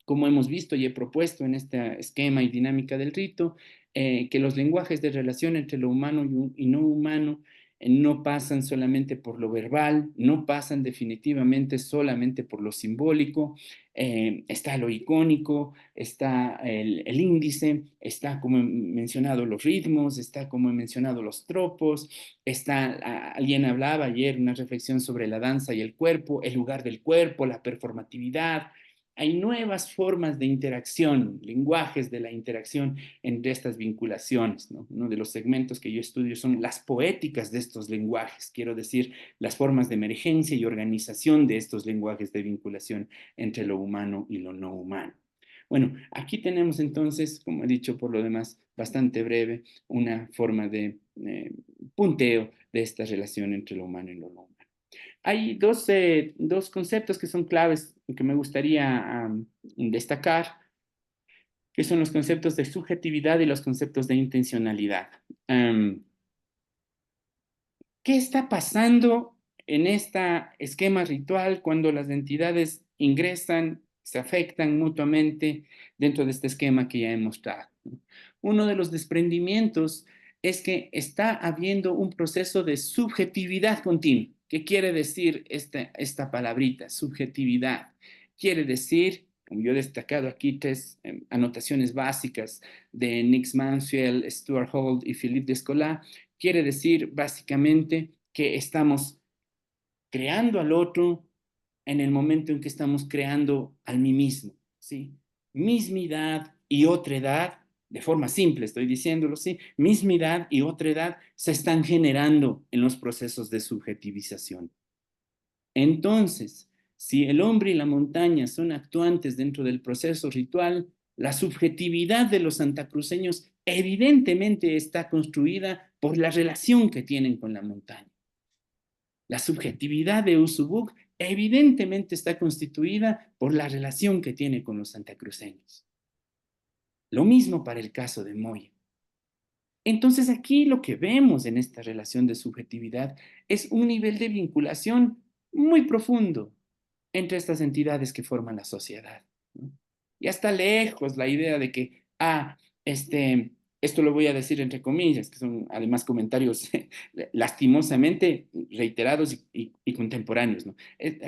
Speaker 2: como hemos visto y he propuesto en este esquema y dinámica del rito, que los lenguajes de relación entre lo humano y no humano no pasan solamente por lo verbal, no pasan definitivamente solamente por lo simbólico, está lo icónico, está el índice, está, como he mencionado, los ritmos, está, como he mencionado, los tropos, está, alguien hablaba ayer, una reflexión sobre la danza y el cuerpo, el lugar del cuerpo, la performatividad. Hay nuevas formas de interacción, lenguajes de la interacción entre estas vinculaciones, ¿no? Uno de los segmentos que yo estudio son las poéticas de estos lenguajes, quiero decir, las formas de emergencia y organización de estos lenguajes de vinculación entre lo humano y lo no humano. Bueno, aquí tenemos entonces, como he dicho por lo demás, bastante breve, una forma de punteo de esta relación entre lo humano y lo no humano. Hay dos conceptos que son claves que me gustaría destacar, que son los conceptos de subjetividad y los conceptos de intencionalidad. ¿Qué está pasando en este esquema ritual cuando las entidades ingresan, se afectan mutuamente dentro de este esquema que ya he mostrado? uno de los desprendimientos es que está habiendo un proceso de subjetividad continua. ¿Qué quiere decir esta palabrita, subjetividad? Quiere decir, como yo he destacado aquí, tres anotaciones básicas de Nick Mansfield, Stuart Holt y Philippe Descola, quiere decir básicamente que estamos creando al otro en el momento en que estamos creando al mí mismo, ¿sí? Mismidad y otredad, de forma simple estoy diciéndolo, ¿sí? Mismidad y otredad se están generando en los procesos de subjetivización. Entonces, si el hombre y la montaña son actuantes dentro del proceso ritual, la subjetividad de los santacruceños evidentemente está construida por la relación que tienen con la montaña. La subjetividad de Usubuk evidentemente está constituida por la relación que tiene con los santacruceños. Lo mismo para el caso de Moya. Entonces aquí lo que vemos en esta relación de subjetividad es un nivel de vinculación muy profundo entre estas entidades que forman la sociedad, ¿no? Y hasta lejos la idea de que, esto lo voy a decir entre comillas, que son además comentarios lastimosamente reiterados y contemporáneos, ¿no?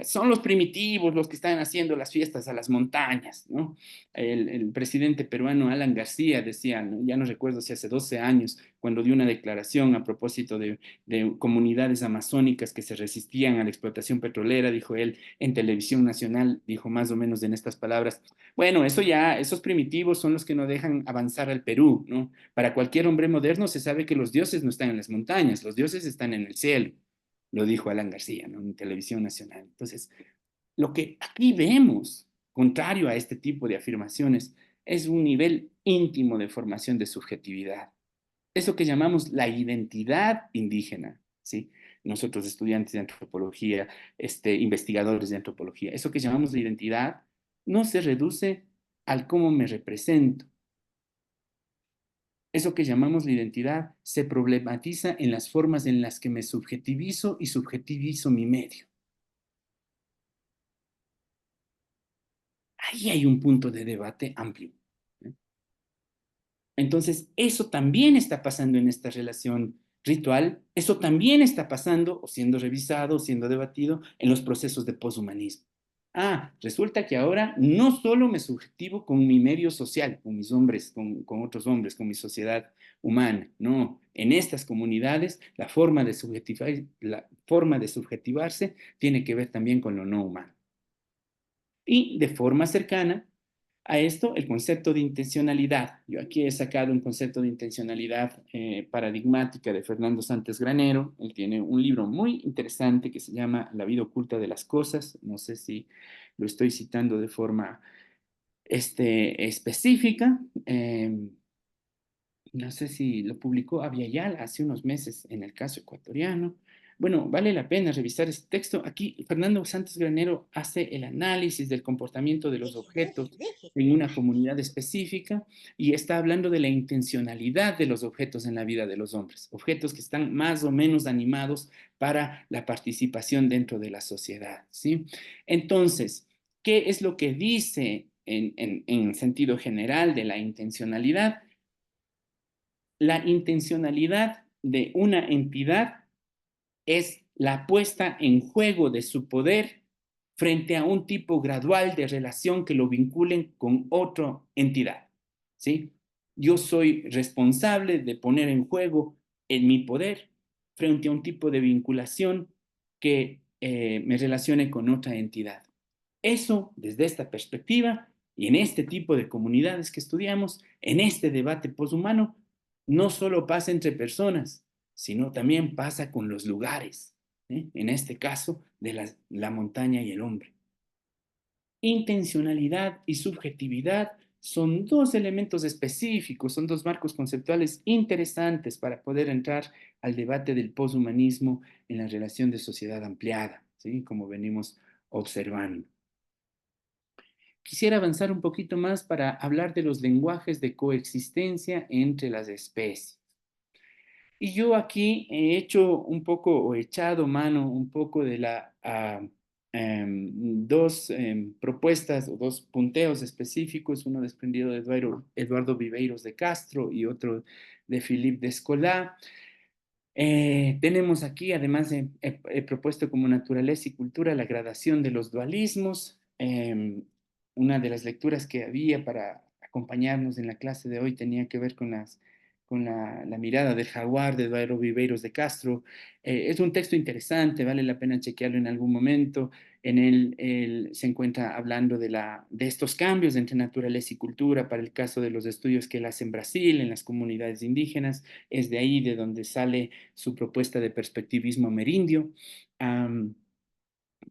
Speaker 2: Son los primitivos los que están haciendo las fiestas a las montañas, ¿no? El presidente peruano Alan García decía, ¿no? Ya no recuerdo si hace 12 años, cuando dio una declaración a propósito de comunidades amazónicas que se resistían a la explotación petrolera, dijo él, en televisión nacional, dijo más o menos en estas palabras, bueno, esos primitivos son los que no dejan avanzar al Perú, ¿no? Para cualquier hombre moderno se sabe que los dioses no están en las montañas, los dioses están en el cielo, lo dijo Alan García, ¿no? En televisión nacional. Entonces, lo que aquí vemos, contrario a este tipo de afirmaciones, es un nivel íntimo de formación de subjetividad. Eso que llamamos la identidad indígena, ¿sí? Nosotros estudiantes de antropología, investigadores de antropología, eso que llamamos la identidad no se reduce al cómo me represento. Eso que llamamos la identidad se problematiza en las formas en las que me subjetivizo y subjetivizo mi medio. Ahí hay un punto de debate amplio, ¿eh? Entonces, eso también está pasando en esta relación ritual, eso también está pasando o siendo revisado o siendo debatido en los procesos de poshumanismo. Resulta que ahora no solo me subjetivo con mi medio social, con mis hombres, con otros hombres, con mi sociedad humana, no. En estas comunidades la forma de subjetivarse tiene que ver también con lo no humano. Y de forma cercana a esto, el concepto de intencionalidad. Yo aquí he sacado un concepto de intencionalidad paradigmática de Fernando Santos Granero. Él tiene un libro muy interesante que se llama La vida oculta de las cosas. No sé si lo estoy citando de forma específica. No sé si lo publicó Aviala hace unos meses en el caso ecuatoriano. Bueno, vale la pena revisar este texto. Aquí Fernando Santos Granero hace el análisis del comportamiento de los objetos en una comunidad específica y está hablando de la intencionalidad de los objetos en la vida de los hombres, objetos que están más o menos animados para la participación dentro de la sociedad, ¿sí? Entonces, ¿qué es lo que dice en sentido general de la intencionalidad? La intencionalidad de una entidad es la puesta en juego de su poder frente a un tipo gradual de relación que lo vinculen con otra entidad, ¿sí? Yo soy responsable de poner en juego en mi poder frente a un tipo de vinculación que me relacione con otra entidad. Eso, desde esta perspectiva y en este tipo de comunidades que estudiamos, en este debate poshumano, no solo pasa entre personas, sino también pasa con los lugares, ¿eh? En este caso, de la montaña y el hombre. Intencionalidad y subjetividad son dos elementos específicos, son dos marcos conceptuales interesantes para poder entrar al debate del poshumanismo en la relación de sociedad ampliada, ¿sí? Como venimos observando. Quisiera avanzar un poquito más para hablar de los lenguajes de coexistencia entre las especies. Y yo aquí he hecho un poco, o he echado mano un poco de la dos propuestas o dos punteos específicos, uno desprendido de Eduardo Viveiros de Castro y otro de Philippe Descola. Tenemos aquí, además, he propuesto como naturaleza y cultura la gradación de los dualismos. Una de las lecturas que había para acompañarnos en la clase de hoy tenía que ver con la mirada del jaguar de Eduardo Viveiros de Castro. Es un texto interesante, vale la pena chequearlo en algún momento. En él se encuentra hablando de estos cambios entre naturaleza y cultura para el caso de los estudios que él hace en Brasil, en las comunidades indígenas. Es de ahí de donde sale su propuesta de perspectivismo amerindio,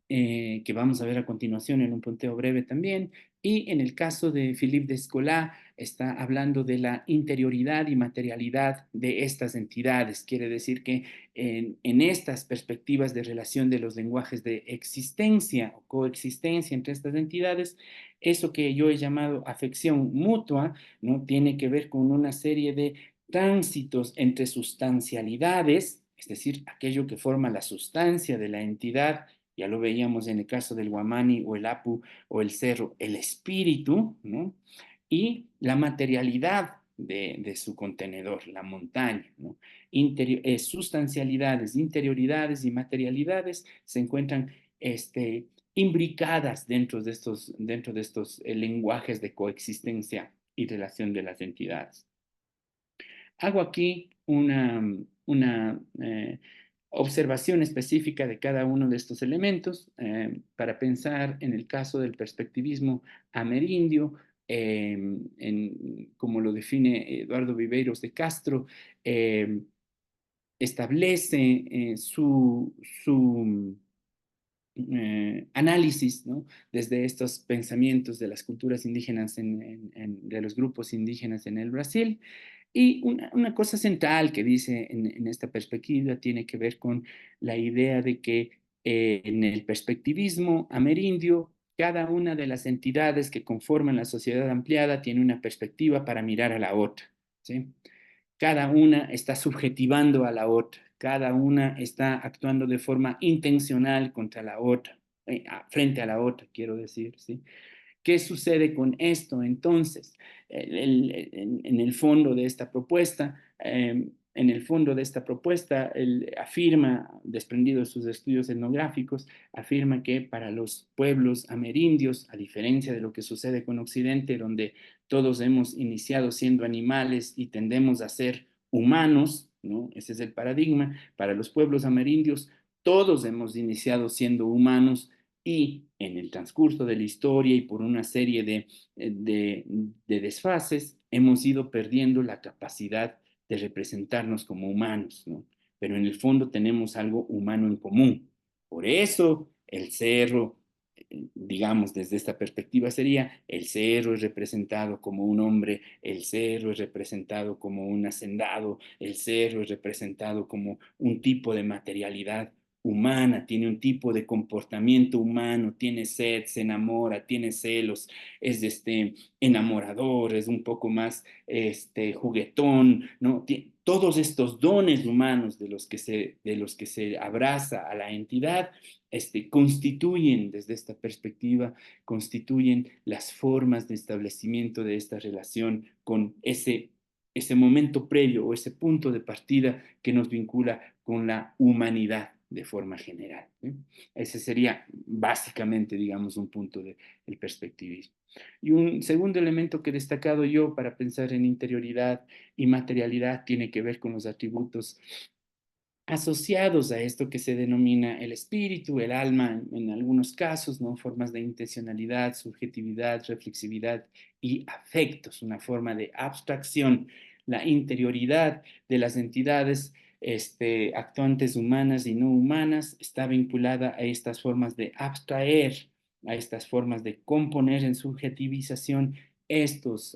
Speaker 2: que vamos a ver a continuación en un punteo breve también. Y en el caso de Philippe Descola, está hablando de la interioridad y materialidad de estas entidades. Quiere decir que en estas perspectivas de relación de los lenguajes de existencia o coexistencia entre estas entidades, eso que yo he llamado afección mutua, ¿no? Tiene que ver con una serie de tránsitos entre sustancialidades, es decir, aquello que forma la sustancia de la entidad. Ya lo veíamos en el caso del Guamani o el Apu o el Cerro, el espíritu, ¿no? Y la materialidad de su contenedor, la montaña, ¿no? Sustancialidades, interioridades y materialidades se encuentran imbricadas dentro de estos lenguajes de coexistencia y relación de las entidades. Hago aquí una observación específica de cada uno de estos elementos para pensar en el caso del perspectivismo amerindio, como lo define Eduardo Viveiros de Castro. Establece su análisis, ¿no? Desde estos pensamientos de las culturas indígenas, de los grupos indígenas en el Brasil. Y una cosa central que dice en esta perspectiva tiene que ver con la idea de que en el perspectivismo amerindio, cada una de las entidades que conforman la sociedad ampliada tiene una perspectiva para mirar a la otra, ¿sí? Cada una está subjetivando a la otra, cada una está actuando de forma intencional contra la otra, frente a la otra, quiero decir, ¿sí? ¿Qué sucede con esto entonces? En el fondo de esta propuesta, él afirma, desprendido de sus estudios etnográficos, afirma que para los pueblos amerindios, a diferencia de lo que sucede con Occidente, donde todos hemos iniciado siendo animales y tendemos a ser humanos, ¿no? Ese es el paradigma. Para los pueblos amerindios, todos hemos iniciado siendo humanos y en el transcurso de la historia y por una serie de desfases, hemos ido perdiendo la capacidad de representarnos como humanos, ¿no? Pero en el fondo tenemos algo humano en común. Por eso el cerro, digamos desde esta perspectiva sería, el cerro es representado como un hombre, el cerro es representado como un hacendado, el cerro es representado como un tipo de materialidad humana, tiene un tipo de comportamiento humano, tiene sed, se enamora, tiene celos, es enamorador, es un poco más juguetón, ¿no? Todos estos dones humanos de los que se abraza a la entidad, constituyen, desde esta perspectiva, constituyen las formas de establecimiento de esta relación con ese momento previo o ese punto de partida que nos vincula con la humanidad de forma general, ¿sí? Ese sería básicamente, digamos, un punto del perspectivismo. Y un segundo elemento que he destacado yo para pensar en interioridad y materialidad tiene que ver con los atributos asociados a esto que se denomina el espíritu, el alma, en algunos casos, ¿no? Formas de intencionalidad, subjetividad, reflexividad y afectos, una forma de abstracción, la interioridad de las entidades actuantes humanas y no humanas está vinculada a estas formas de abstraer, a estas formas de componer en subjetivización estos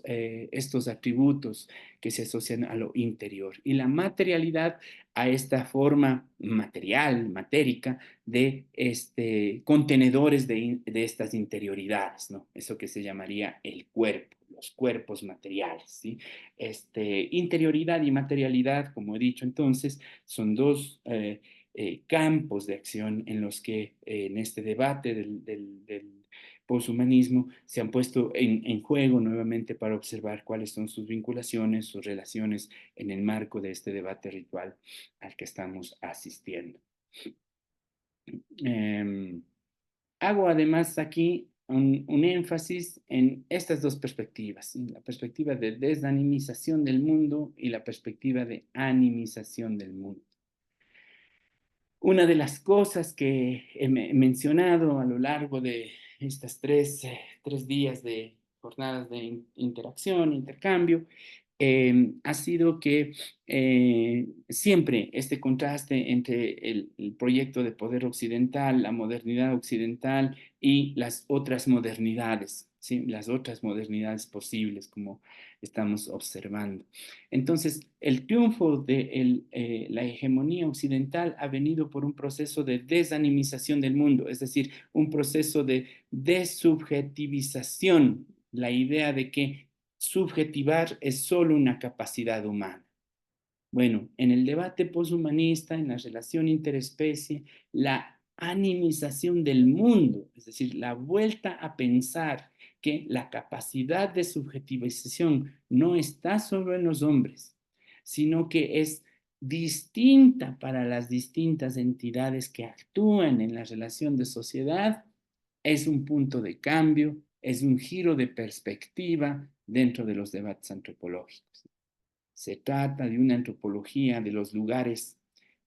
Speaker 2: atributos que se asocian a lo interior. Y la materialidad a esta forma material, matérica, de contenedores de estas interioridades, ¿no? Eso que se llamaría el cuerpo, los cuerpos materiales, ¿sí? Interioridad y materialidad, como he dicho entonces, son dos campos de acción en los que en este debate del poshumanismo se han puesto en juego nuevamente para observar cuáles son sus vinculaciones, sus relaciones en el marco de este debate ritual al que estamos asistiendo. Hago además aquí un énfasis en estas dos perspectivas, ¿sí? La perspectiva de desanimización del mundo y la perspectiva de animización del mundo. Una de las cosas que he mencionado a lo largo de estas tres días de jornadas de interacción, intercambio, ha sido que siempre este contraste entre el proyecto de poder occidental, la modernidad occidental y las otras modernidades, ¿sí? Las otras modernidades posibles, como estamos observando. Entonces, el triunfo de la hegemonía occidental ha venido por un proceso de desanimización del mundo, es decir, un proceso de desubjetivización, la idea de que subjetivar es solo una capacidad humana. Bueno, en el debate poshumanista, en la relación interespecie, la animización del mundo, es decir, la vuelta a pensar que la capacidad de subjetivización no está solo en los hombres, sino que es distinta para las distintas entidades que actúan en la relación de sociedad, es un punto de cambio, es un giro de perspectiva dentro de los debates antropológicos. Se trata de una antropología de los lugares,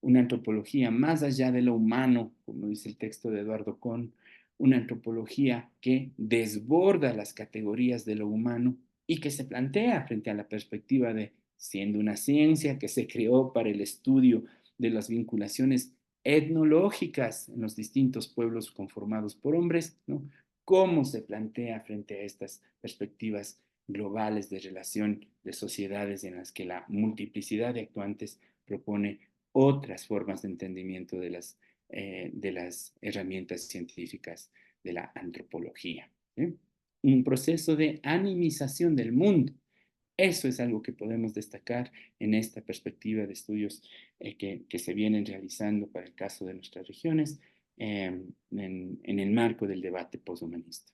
Speaker 2: una antropología más allá de lo humano, como dice el texto de Eduardo Kohn, una antropología que desborda las categorías de lo humano y que se plantea frente a la perspectiva de, siendo una ciencia que se creó para el estudio de las vinculaciones etnológicas en los distintos pueblos conformados por hombres, ¿no? ¿Cómo se plantea frente a estas perspectivas globales de relación de sociedades en las que la multiplicidad de actuantes propone otras formas de entendimiento de las herramientas científicas de la antropología? ¿Eh? Un proceso de animización del mundo. Eso es algo que podemos destacar en esta perspectiva de estudios que se vienen realizando para el caso de nuestras regiones en el marco del debate poshumanista.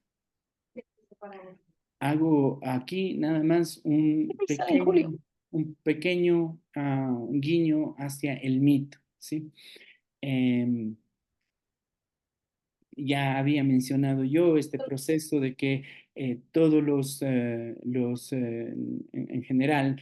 Speaker 2: Hago aquí nada más un pequeño guiño hacia el mito, ¿sí? Em, ya había mencionado yo este proceso de que todos en general,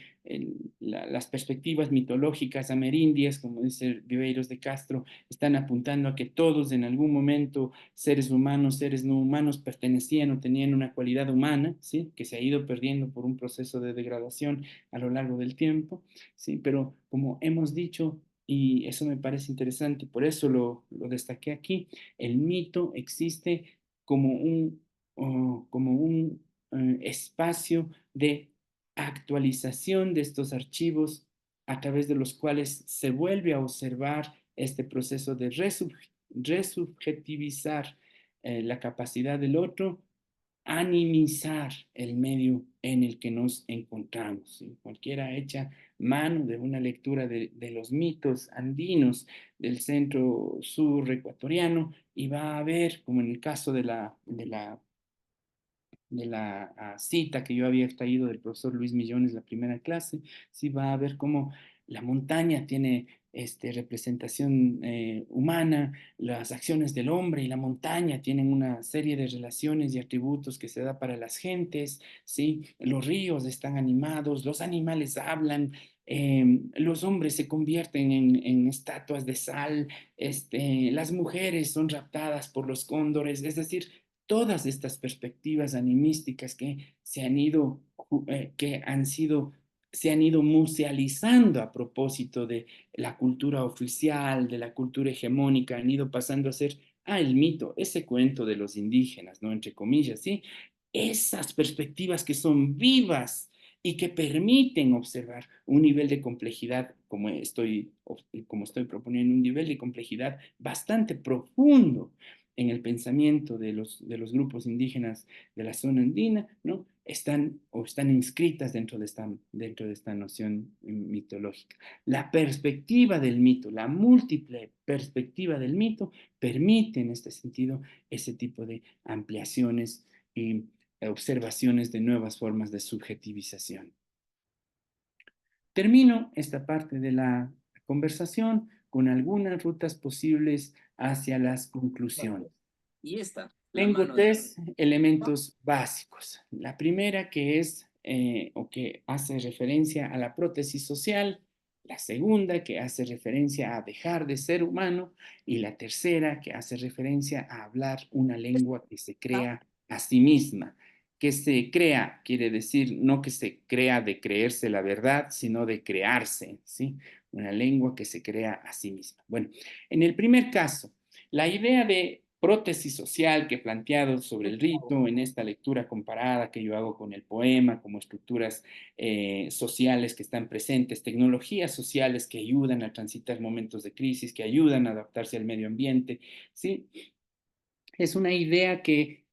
Speaker 2: las perspectivas mitológicas amerindias, como dice Viveiros de Castro, están apuntando a que todos en algún momento, seres humanos, seres no humanos, pertenecían o tenían una cualidad humana, ¿sí? Que se ha ido perdiendo por un proceso de degradación a lo largo del tiempo, ¿sí? Pero como hemos dicho, y eso me parece interesante, por eso lo destaqué aquí, el mito existe como un espacio de actualización de estos archivos a través de los cuales se vuelve a observar este proceso de resubjetivizar la capacidad del otro, animizar el medio en el que nos encontramos. ¿Sí? Cualquiera echa mano de una lectura de los mitos andinos del centro sur ecuatoriano y va a ver, como en el caso de la cita que yo había extraído del profesor Luis Millones, la primera clase, sí va a ver cómo la montaña tiene representación humana, las acciones del hombre y la montaña tienen una serie de relaciones y atributos que se da para las gentes, ¿sí? Los ríos están animados, los animales hablan, los hombres se convierten en estatuas de sal, las mujeres son raptadas por los cóndores, es decir, todas estas perspectivas animísticas que se han ido musealizando a propósito de la cultura oficial, de la cultura hegemónica, han ido pasando a ser, el mito, ese cuento de los indígenas, ¿no? Entre comillas, ¿sí? Esas perspectivas que son vivas y que permiten observar un nivel de complejidad, como estoy proponiendo, un nivel de complejidad bastante profundo en el pensamiento de los grupos indígenas de la zona andina, ¿no? están inscritas dentro de esta noción mitológica. La perspectiva del mito, la múltiple perspectiva del mito, permite en este sentido ese tipo de ampliaciones y observaciones de nuevas formas de subjetivización. Termino esta parte de la conversación con algunas rutas posibles hacia las conclusiones.
Speaker 3: Y esta.
Speaker 2: Tengo tres elementos básicos. La primera que es o que hace referencia a la prótesis social, la segunda que hace referencia a dejar de ser humano y la tercera que hace referencia a hablar una lengua que se crea a sí misma. Que se crea quiere decir no que se crea de creerse la verdad, sino de crearse, ¿sí? Una lengua que se crea a sí misma. Bueno, en el primer caso, la idea de prótesis social que he planteado sobre el rito en esta lectura comparada que yo hago con el poema, como estructuras sociales que están presentes, tecnologías sociales que ayudan a transitar momentos de crisis, que ayudan a adaptarse al medio ambiente, ¿sí? Es una idea que,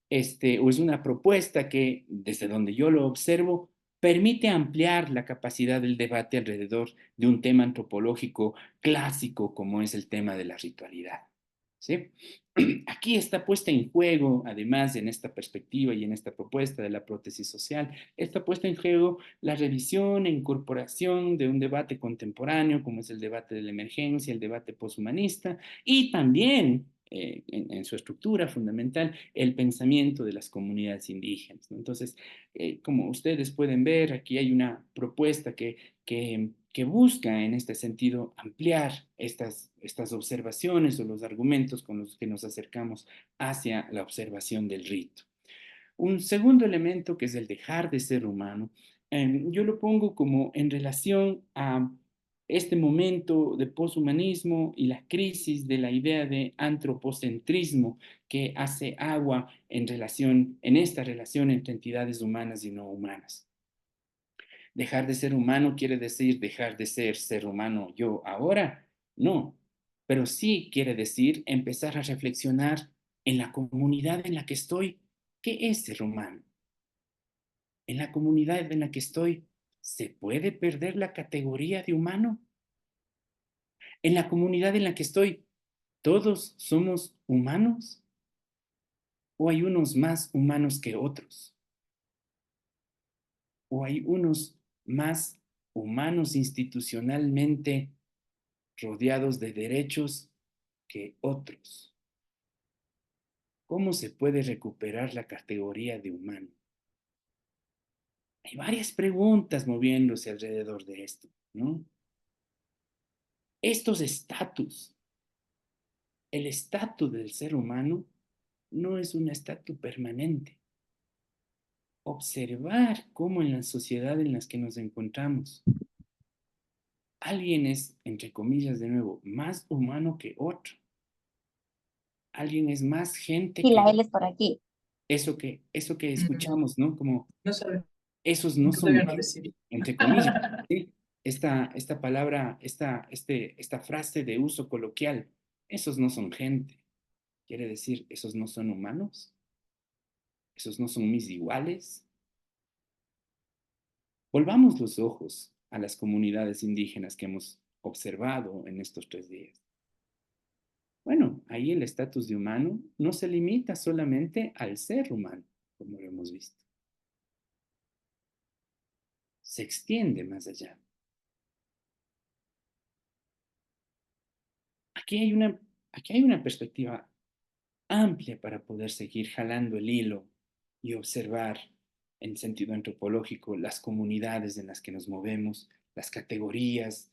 Speaker 2: o es una propuesta que, desde donde yo lo observo, permite ampliar la capacidad del debate alrededor de un tema antropológico clásico como es el tema de la ritualidad. ¿Sí? Aquí está puesta en juego, además en esta perspectiva y en esta propuesta de la prótesis social, está puesta en juego la revisión e incorporación de un debate contemporáneo, como es el debate de la emergencia, el debate poshumanista, y también en su estructura fundamental, el pensamiento de las comunidades indígenas, ¿no? Entonces, como ustedes pueden ver, aquí hay una propuesta que busca en este sentido ampliar estas observaciones o los argumentos con los que nos acercamos hacia la observación del rito. Un segundo elemento que es el dejar de ser humano, yo lo pongo como en relación a este momento de poshumanismo y la crisis de la idea de antropocentrismo que hace agua en esta relación entre entidades humanas y no humanas. Dejar de ser humano quiere decir dejar de ser humano yo ahora, no, pero sí quiere decir empezar a reflexionar en la comunidad en la que estoy. ¿Qué es ser humano? En la comunidad en la que estoy, ¿se puede perder la categoría de humano? En la comunidad en la que estoy, ¿todos somos humanos? ¿O hay unos más humanos que otros? ¿O hay unos más humanos institucionalmente rodeados de derechos que otros? ¿Cómo se puede recuperar la categoría de humano? Hay varias preguntas moviéndose alrededor de esto, ¿no? Estos estatus, el estatus del ser humano no es un estatus permanente. Observar cómo en la sociedad en la que nos encontramos, alguien es, entre comillas de nuevo, más humano que otro. Alguien es más gente
Speaker 4: Y la
Speaker 2: que
Speaker 4: L es por aquí.
Speaker 2: eso que escuchamos, ¿no? Como
Speaker 3: No sabe.
Speaker 2: esos no son
Speaker 3: Todavía no
Speaker 2: gente,
Speaker 3: decide.
Speaker 2: entre comillas, ¿sí? Esta palabra, esta frase de uso coloquial, esos no son gente. Quiere decir, esos no son humanos, esos no son mis iguales. Volvamos los ojos a las comunidades indígenas que hemos observado en estos 3 días. Bueno, ahí el estatus de humano no se limita solamente al ser humano, como lo hemos visto. Se extiende más allá. Aquí hay una perspectiva amplia para poder seguir jalando el hilo y observar en sentido antropológico las comunidades en las que nos movemos, las categorías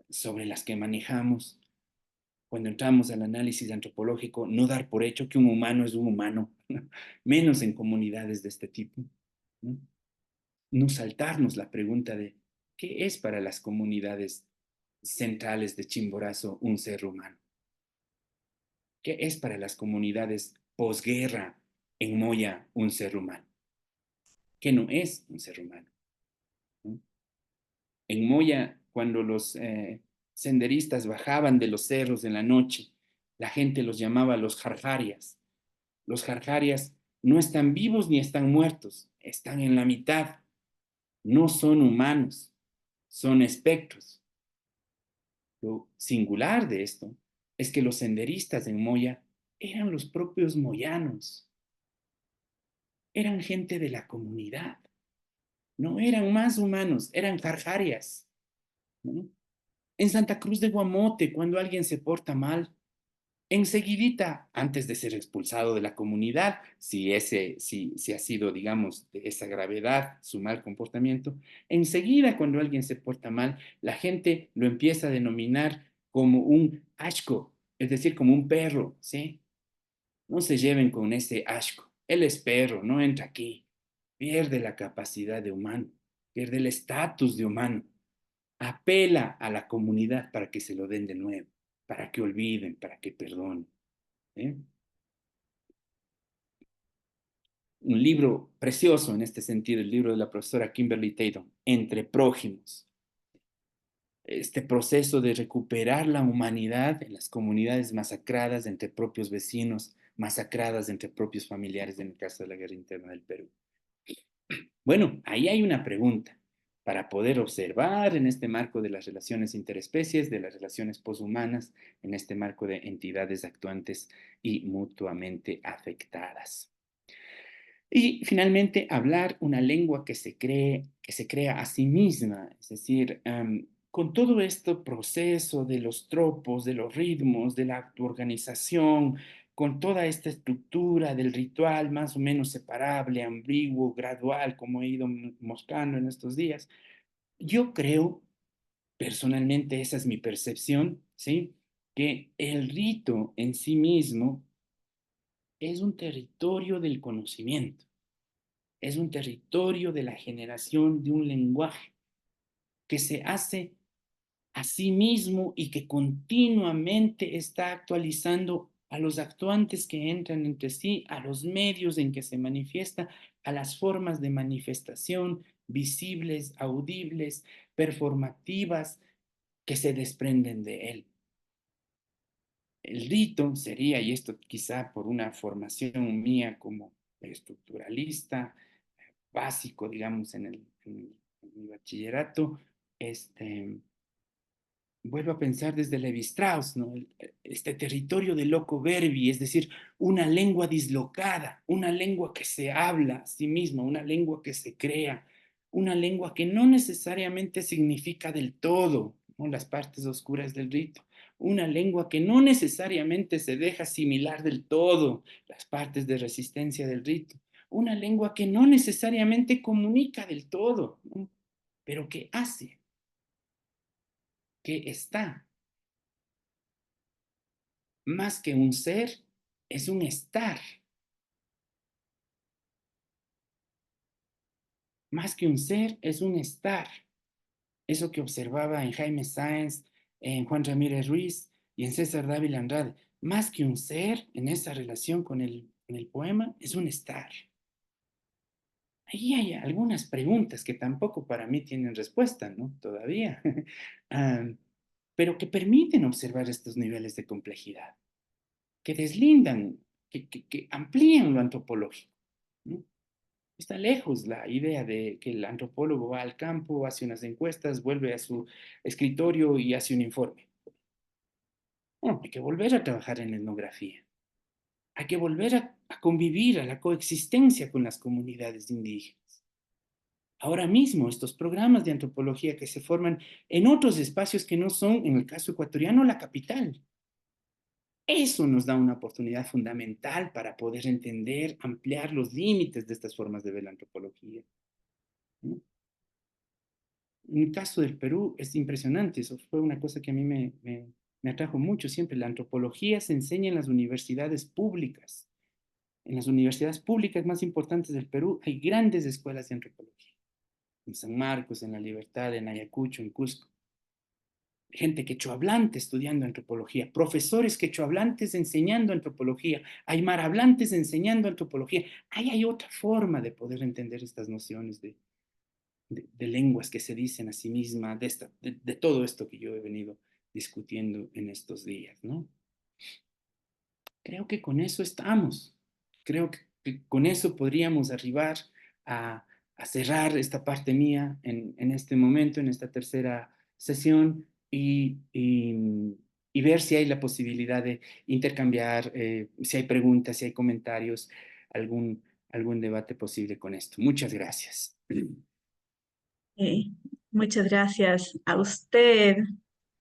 Speaker 2: sobre las que manejamos. Cuando entramos al análisis antropológico, no dar por hecho que un humano es un humano, menos en comunidades de este tipo. ¿No? No saltarnos la pregunta de ¿qué es para las comunidades centrales de Chimborazo un ser humano? ¿Qué es para las comunidades posguerra en Moya un ser humano? ¿Qué no es un ser humano? ¿No? En Moya, cuando los senderistas bajaban de los cerros en la noche, la gente los llamaba los jarjarias. Los jarjarias No están vivos ni están muertos, están en la mitad. No son humanos, son espectros. Lo singular de esto es que los senderistas en Moya eran los propios moyanos, eran gente de la comunidad, no eran más humanos, eran jarjarias, ¿no? En Santa Cruz de Guamote, cuando alguien se porta mal, enseguidita, antes de ser expulsado de la comunidad, si ha sido, digamos, de esa gravedad su mal comportamiento, enseguida cuando alguien se porta mal, la gente lo empieza a denominar como un ashko, es decir, como un perro, ¿sí? No se lleven con ese ashko. Él es perro, no entra aquí. Pierde la capacidad de humano, pierde el estatus de humano. Apela a la comunidad para que se lo den de nuevo, para que olviden, para que perdonen. ¿Eh? Un libro precioso en este sentido, el libro de la profesora Kimberly Tatum, Entre prójimos. Este proceso de recuperar la humanidad en las comunidades masacradas entre propios vecinos, masacradas entre propios familiares en el caso de la guerra interna del Perú. Bueno, ahí hay una pregunta para poder observar en este marco de las relaciones interespecies, de las relaciones poshumanas, en este marco de entidades actuantes y mutuamente afectadas. Y finalmente, hablar una lengua que se crea a sí misma, es decir, con todo este proceso de los tropos, de los ritmos, de la autoorganización, con toda esta estructura del ritual más o menos separable, ambiguo, gradual, como he ido mostrando en estos días, yo creo, personalmente, esa es mi percepción, ¿sí? Que el rito en sí mismo es un territorio del conocimiento, es un territorio de la generación de un lenguaje que se hace a sí mismo y que continuamente está actualizando a los actuantes que entran entre sí, a los medios en que se manifiesta, a las formas de manifestación visibles, audibles, performativas que se desprenden de él. El rito sería, y esto quizá por una formación mía como estructuralista, básico, digamos, en mi bachillerato, este, vuelvo a pensar desde Levi Strauss, ¿no? Este territorio de loco verbi, es decir, una lengua dislocada, una lengua que se habla a sí misma, una lengua que se crea, una lengua que no necesariamente significa del todo, ¿no? Las partes oscuras del rito, una lengua que no necesariamente se deja asimilar del todo las partes de resistencia del rito, una lengua que no necesariamente comunica del todo, ¿no? Pero que hace, que está. Más que un ser, es un estar. Más que un ser, es un estar. Eso que observaba en Jaime Sáenz, en Juan Ramírez Ruiz y en César Dávila Andrade. Más que un ser, en esa relación con el poema, es un estar. Ahí hay algunas preguntas que tampoco para mí tienen respuesta, ¿no? Todavía. Ah, pero que permiten observar estos niveles de complejidad, que deslindan, que amplían lo antropológico, ¿no? Está lejos la idea de que el antropólogo va al campo, hace unas encuestas, vuelve a su escritorio y hace un informe. No, hay que volver a trabajar en etnografía. Hay que volver a convivir, a la coexistencia con las comunidades indígenas. Ahora mismo, estos programas de antropología que se forman en otros espacios que no son, en el caso ecuatoriano, la capital. Eso nos da una oportunidad fundamental para poder entender, ampliar los límites de estas formas de ver la antropología, ¿no? En el caso del Perú es impresionante, eso fue una cosa que a mí me atrajo mucho siempre. La antropología se enseña en las universidades públicas. En las universidades públicas más importantes del Perú hay grandes escuelas de antropología. En San Marcos, en La Libertad, en Ayacucho, en Cusco. Gente quechohablante estudiando antropología, profesores quechohablantes enseñando antropología, aymara hablantes enseñando antropología. Ahí hay otra forma de poder entender estas nociones de lenguas que se dicen a sí misma, de todo esto que yo he venido discutiendo en estos días, ¿no? Creo que con eso estamos. Creo que que con eso podríamos arribar a cerrar esta parte mía en este momento, en esta tercera sesión, y ver si hay la posibilidad de intercambiar, si hay preguntas, si hay comentarios, algún, algún debate posible con esto. Muchas gracias.
Speaker 1: Eh, Muchas gracias a usted,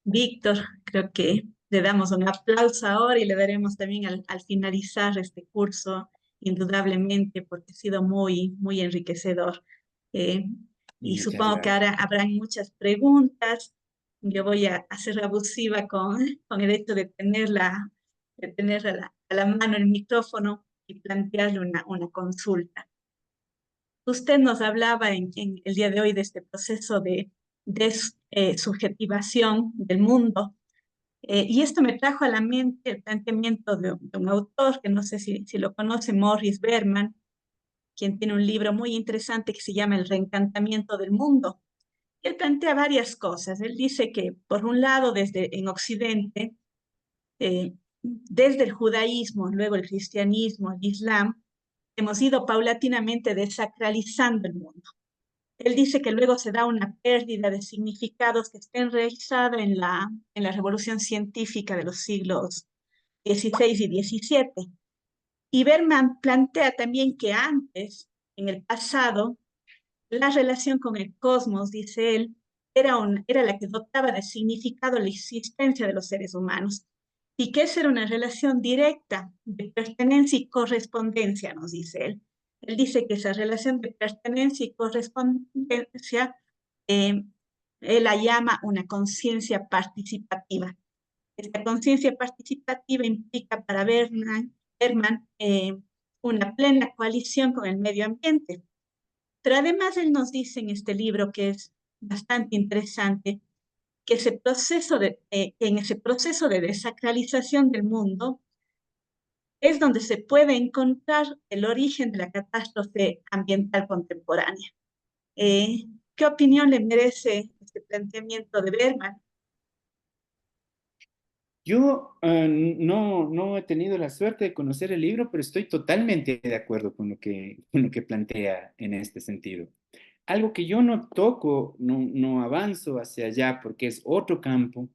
Speaker 1: Víctor. Creo que le damos un aplauso ahora y le daremos también al finalizar este curso, indudablemente, porque ha sido muy, muy enriquecedor. Eh, y
Speaker 2: Muchas
Speaker 1: supongo que
Speaker 2: gracias.
Speaker 1: ahora habrán muchas preguntas. Yo voy a ser abusiva con el hecho de tener a la mano el micrófono y plantearle una consulta. Usted nos hablaba en el día de hoy de este proceso de subjetivación del mundo, y esto me trajo a la mente el planteamiento de un autor que no sé si lo conoce, Morris Berman, quien tiene un libro muy interesante que se llama El reencantamiento del mundo. Él plantea varias cosas. Él dice que, por un lado, desde en Occidente, desde el judaísmo, luego el cristianismo, el islam, hemos ido paulatinamente desacralizando el mundo. Él dice que luego se da una pérdida de significados que está enraizada en la revolución científica de los siglos XVI y XVII. Y Berman plantea también que antes, en el pasado, la relación con el cosmos, dice él, era la que dotaba de significado la existencia de los seres humanos. Y que esa era una relación directa de pertenencia y correspondencia, nos dice él. Él dice que esa relación de pertenencia y correspondencia, eh, él la llama una conciencia participativa. Esta conciencia participativa implica para Berman una plena coalición con el medio ambiente. Pero además él nos dice en este libro, que es bastante interesante, que en ese proceso de desacralización del mundo es donde se puede encontrar el origen de la catástrofe ambiental contemporánea. Eh, ¿Qué opinión le merece este planteamiento de Berman?
Speaker 2: Yo no he tenido la suerte de conocer el libro, pero estoy totalmente de acuerdo con lo que plantea en este sentido. Algo que yo no toco, no avanzo hacia allá porque es otro campo.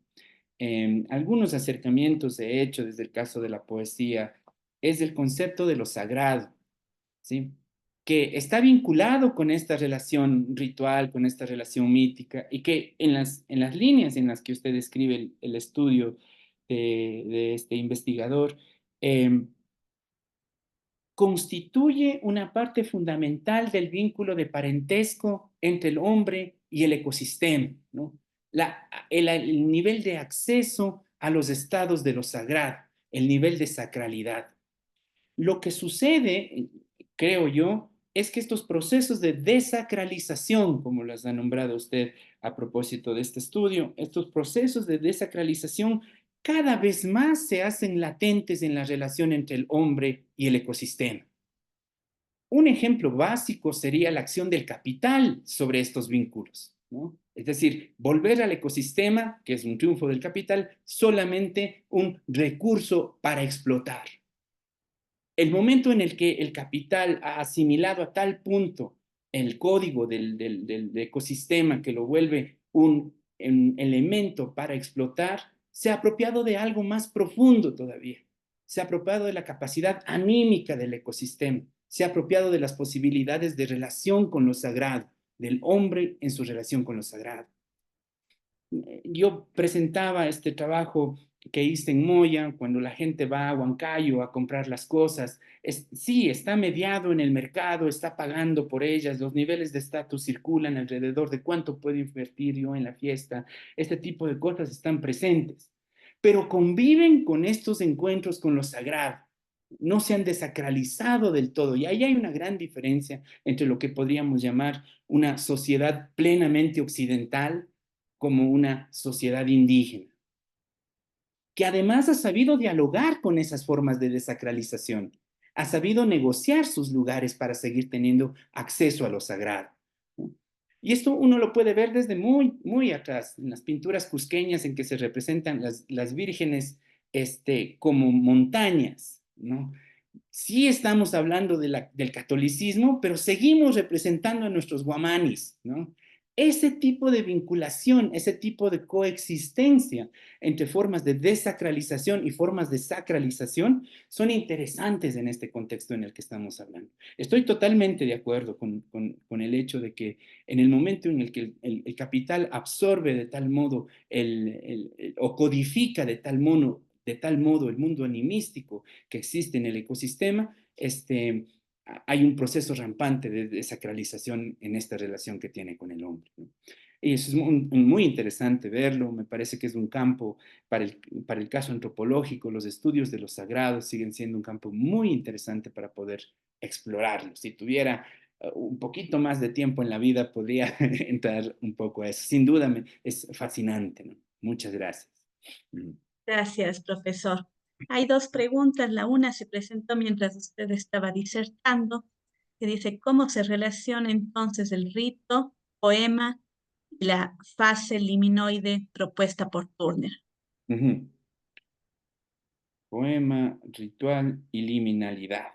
Speaker 2: Algunos acercamientos he hecho desde el caso de la poesía, es el concepto de lo sagrado, ¿sí? Que está vinculado con esta relación ritual, con esta relación mítica, y que en las líneas en las que usted describe el estudio de este investigador, eh, constituye una parte fundamental del vínculo de parentesco entre el hombre y el ecosistema, ¿no? El nivel de acceso a los estados de lo sagrado, el nivel de sacralidad. Lo que sucede, creo yo, es que estos procesos de desacralización, como los ha nombrado usted a propósito de este estudio, estos procesos de desacralización cada vez más se hacen latentes en la relación entre el hombre y el ecosistema. Un ejemplo básico sería la acción del capital sobre estos vínculos, ¿no? Es decir, volver al ecosistema, que es un triunfo del capital, solamente un recurso para explotar. El momento en el que el capital ha asimilado a tal punto el código del ecosistema que lo vuelve un elemento para explotar, se ha apropiado de algo más profundo todavía. Se ha apropiado de la capacidad anímica del ecosistema. Se ha apropiado de las posibilidades de relación con lo sagrado, del hombre en su relación con lo sagrado. Yo presentaba este trabajo que hice en Moya, cuando la gente va a Huancayo a comprar las cosas. Sí, está mediado en el mercado, está pagando por ellas, los niveles de estatus circulan alrededor de cuánto puedo invertir yo en la fiesta. Este tipo de cosas están presentes, pero conviven con estos encuentros con lo sagrado. No se han desacralizado del todo. Y ahí hay una gran diferencia entre lo que podríamos llamar una sociedad plenamente occidental como una sociedad indígena, que además ha sabido dialogar con esas formas de desacralización, ha sabido negociar sus lugares para seguir teniendo acceso a lo sagrado, ¿no? Y esto uno lo puede ver desde muy atrás, en las pinturas cusqueñas en que se representan las vírgenes como montañas, ¿no? Sí estamos hablando del catolicismo, pero seguimos representando a nuestros guamanis, ¿no? Ese tipo de vinculación, ese tipo de coexistencia entre formas de desacralización y formas de sacralización son interesantes en este contexto en el que estamos hablando. Estoy totalmente de acuerdo con el hecho de que en el momento en el que el capital absorbe de tal modo o codifica de tal modo el mundo animístico que existe en el ecosistema, hay un proceso rampante de desacralización en esta relación que tiene con el hombre, ¿no? Y eso es muy interesante verlo, me parece que es un campo para el caso antropológico, los estudios de los sagrados siguen siendo un campo muy interesante para poder explorarlo. Si tuviera un poquito más de tiempo en la vida, podría entrar un poco a eso. Sin duda es fascinante, ¿no? Muchas gracias. Mm.
Speaker 1: Gracias, profesor. Hay dos preguntas. La una se presentó mientras usted estaba disertando, que dice, ¿cómo se relaciona entonces el rito, poema y la fase liminoide propuesta por Turner?
Speaker 2: Ujú. Poema, ritual y liminalidad.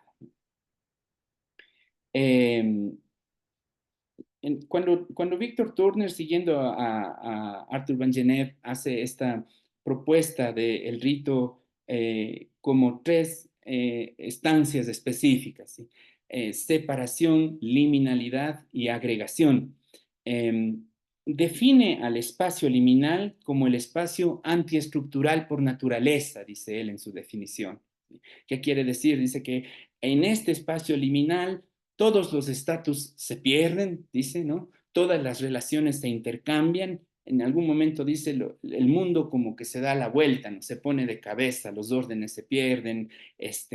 Speaker 2: Eh, cuando Víctor Turner, siguiendo a Arthur Van Gennep, hace esta propuesta del rito como tres estancias específicas, ¿sí? Separación, liminalidad y agregación. Eh, Define al espacio liminal como el espacio antiestructural por naturaleza, dice él en su definición. ¿Qué quiere decir? Dice que en este espacio liminal todos los estatus se pierden, dice, ¿no? Todas las relaciones se intercambian. En algún momento dice, el mundo como que se da la vuelta, ¿no? Se pone de cabeza, los órdenes se pierden, es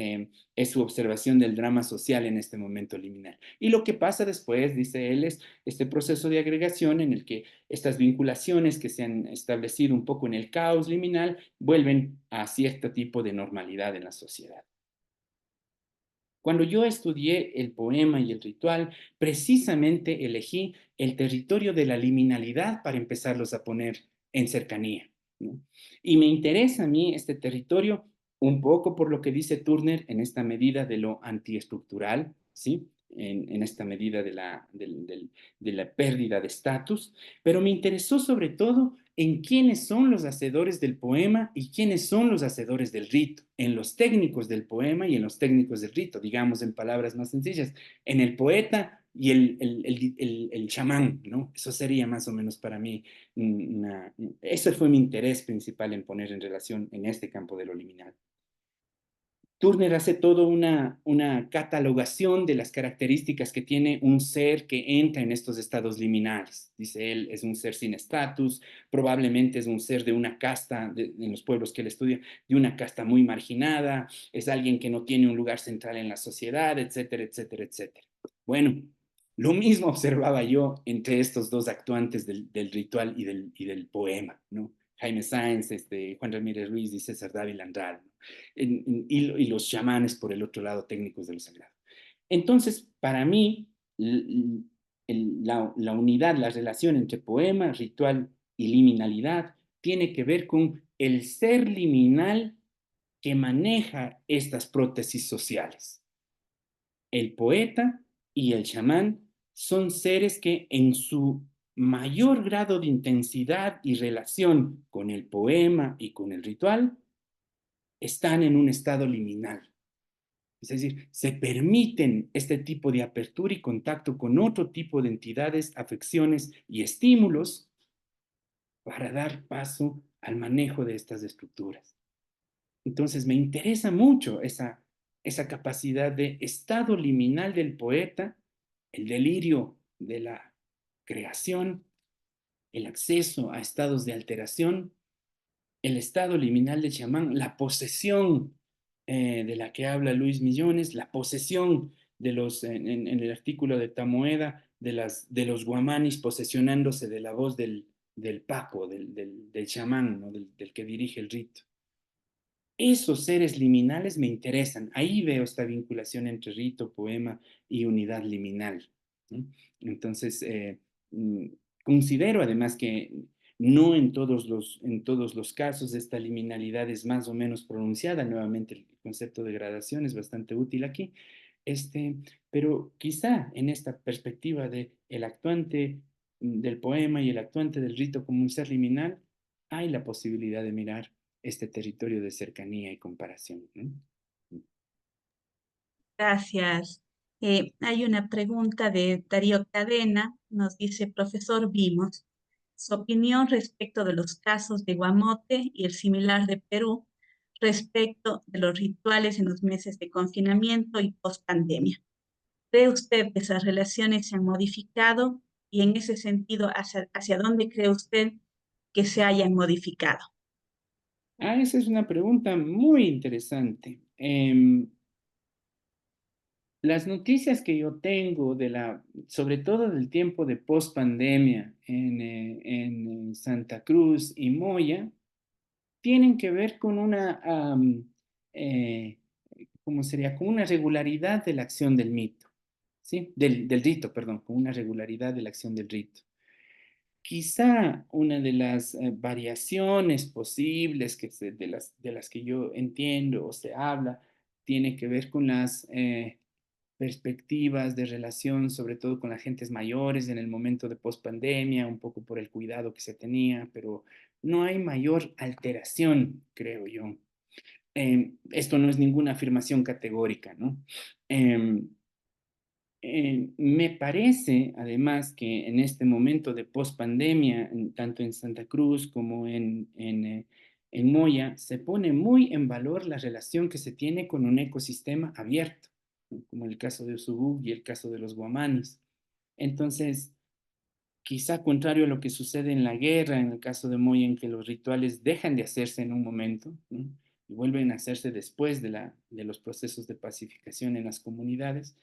Speaker 2: su observación del drama social en este momento liminal. Y lo que pasa después, dice él, es este proceso de agregación en el que estas vinculaciones que se han establecido un poco en el caos liminal vuelven a cierto tipo de normalidad en la sociedad. Cuando yo estudié el poema y el ritual, precisamente elegí el territorio de la liminalidad para empezarlos a poner en cercanía, ¿no? Y me interesa a mí este territorio un poco por lo que dice Turner en esta medida de lo antiestructural, ¿sí? En esta medida de la pérdida de estatus, pero me interesó sobre todo en quiénes son los hacedores del poema y quiénes son los hacedores del rito, en los técnicos del poema y en los técnicos del rito, digamos en palabras más sencillas, en el poeta y el chamán, ¿no? Eso sería más o menos para mí, ese fue mi interés principal en poner en relación en este campo de lo liminal. Turner hace toda una catalogación de las características que tiene un ser que entra en estos estados liminales. Dice él, es un ser sin estatus, probablemente es un ser de una casta, en los pueblos que él estudia, de una casta muy marginada, es alguien que no tiene un lugar central en la sociedad, etcétera, etcétera, etcétera. Bueno, lo mismo observaba yo entre estos dos actuantes del ritual y del poema, ¿no? Jaime Sáenz, Juan Ramírez Ruiz y César Dávila Andrade, ¿no? Y los chamanes por el otro lado, técnicos de lo sagrado. Entonces, para mí, la unidad, la relación entre poema, ritual y liminalidad tiene que ver con el ser liminal que maneja estas prótesis sociales. El poeta y el chamán son seres que en su mayor grado de intensidad y relación con el poema y con el ritual están en un estado liminal. Es decir, se permiten este tipo de apertura y contacto con otro tipo de entidades, afecciones y estímulos para dar paso al manejo de estas estructuras. Entonces, me interesa mucho esa capacidad de estado liminal del poeta, el delirio de la creación, el acceso a estados de alteración, el estado liminal del chamán, la posesión de la que habla Luis Millones, la posesión en el artículo de Tamoeda, de los guamanis posesionándose de la voz del Paco, del chamán, ¿no? del que dirige el rito. Esos seres liminales me interesan. Ahí veo esta vinculación entre rito, poema y unidad liminal, ¿no? Entonces, mm, considero además que No en todos los casos esta liminalidad es más o menos pronunciada. Nuevamente el concepto de gradación es bastante útil aquí. Este, pero quizá en esta perspectiva de el actuante del poema y el actuante del rito como un ser liminal, hay la posibilidad de mirar este territorio de cercanía y comparación, ¿no?
Speaker 1: Gracias. Hay una pregunta de Darío Cadena. Nos dice, profesor Vimos, su opinión respecto de los casos de Guamote y el similar de Perú respecto de los rituales en los meses de confinamiento y post-pandemia. ¿Cree usted que esas relaciones se han modificado? Y en ese sentido, ¿hacia dónde cree usted que se hayan modificado?
Speaker 2: Esa es una pregunta muy interesante. Las noticias que yo tengo sobre todo del tiempo de post-pandemia en Santa Cruz y Moya, tienen que ver con eh, ¿cómo sería? Con una regularidad de la acción del mito, ¿sí? Del rito, perdón, con una regularidad de la acción del rito. Quizá una de las variaciones posibles de las que yo entiendo o se habla tiene que ver con las perspectivas de relación, sobre todo con las gentes mayores en el momento de pospandemia, un poco por el cuidado que se tenía, pero no hay mayor alteración, creo yo. Esto no es ninguna afirmación categórica, ¿no? Em, Me parece, además, que en este momento de pospandemia, tanto en Santa Cruz como en Moya, se pone muy en valor la relación que se tiene con un ecosistema abierto, ¿no? Como el caso de Usubú y el caso de los guamanis. Entonces, quizá contrario a lo que sucede en la guerra, en el caso de Moya, en que los rituales dejan de hacerse en un momento, ¿no? Y vuelven a hacerse después de los procesos de pacificación en las comunidades,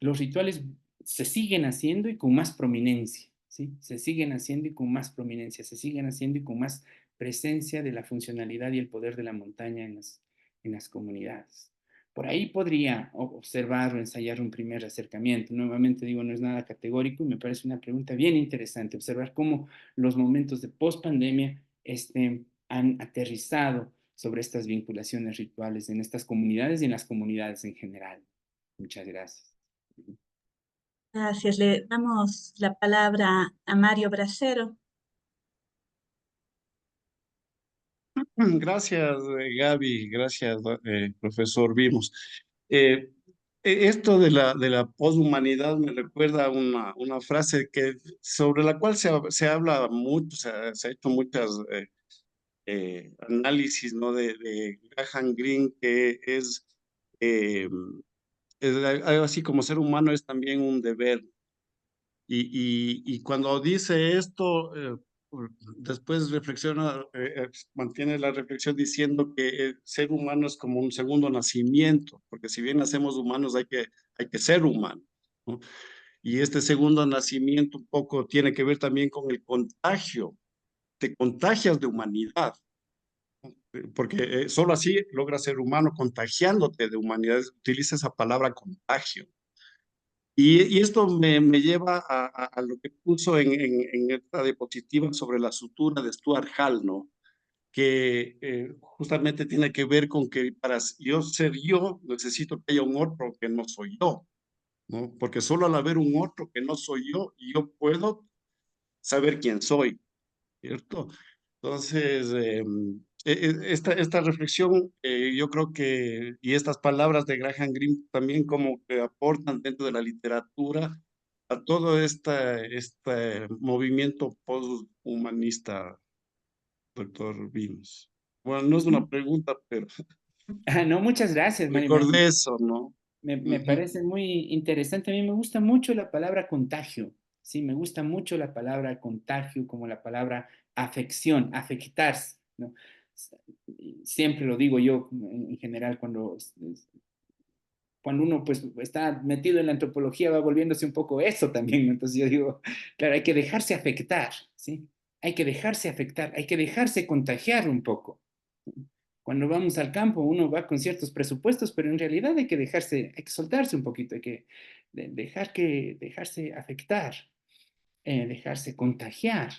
Speaker 2: los rituales se siguen haciendo y con más prominencia, ¿sí? Se siguen haciendo y con más prominencia, se siguen haciendo y con más presencia de la funcionalidad y el poder de la montaña en las comunidades. Por ahí podría observar o ensayar un primer acercamiento. Nuevamente digo, no es nada categórico y me parece una pregunta bien interesante, observar cómo los momentos de post-pandemia han aterrizado sobre estas vinculaciones rituales en estas comunidades y en las comunidades en general. Muchas gracias.
Speaker 1: Gracias. Le damos la palabra a Mario Bracero.
Speaker 3: Gracias, Gaby, gracias, profesor Vimos. Eh, Esto de la poshumanidad me recuerda a una frase sobre la cual se habla mucho, se ha hecho muchas análisis, ¿no? De Graham Greene, que eh, es algo así como ser humano es también un deber. Y cuando dice esto, después reflexiona, mantiene la reflexión diciendo que el ser humano es como un segundo nacimiento, porque si bien nacemos humanos, hay que ser humano, ¿no? Y este segundo nacimiento un poco tiene que ver también con el contagio, te contagias de humanidad, porque solo así logras ser humano, contagiándote de humanidad. Utiliza esa palabra contagio. Y esto me lleva a lo que puso en esta diapositiva sobre la sutura de Stuart Hall, ¿no? Que justamente tiene que ver con que para yo ser yo, necesito que haya un otro que no soy yo, ¿no? Porque solo al haber un otro que no soy yo puedo saber quién soy, ¿cierto? Entonces, esta reflexión, yo creo que, y estas palabras de Graham Greene también como que aportan dentro de la literatura a todo este movimiento posthumanista, doctor Vinos. Bueno, no es una pregunta, pero
Speaker 2: No, muchas gracias, Mario.
Speaker 3: recordé eso, ¿no?
Speaker 2: Me
Speaker 3: Ujú.
Speaker 2: parece muy interesante. A mí me gusta mucho la palabra contagio. Sí, me gusta mucho la palabra contagio como la palabra afección, afectarse, ¿no? Siempre lo digo yo en general cuando uno pues está metido en la antropología va volviéndose un poco eso también, ¿no? Entonces yo digo, claro, hay que dejarse afectar, ¿sí? Hay que dejarse afectar, hay que dejarse contagiar un poco. Cuando vamos al campo, uno va con ciertos presupuestos, pero en realidad hay que soltarse un poquito, hay que dejarse afectar, dejarse contagiar.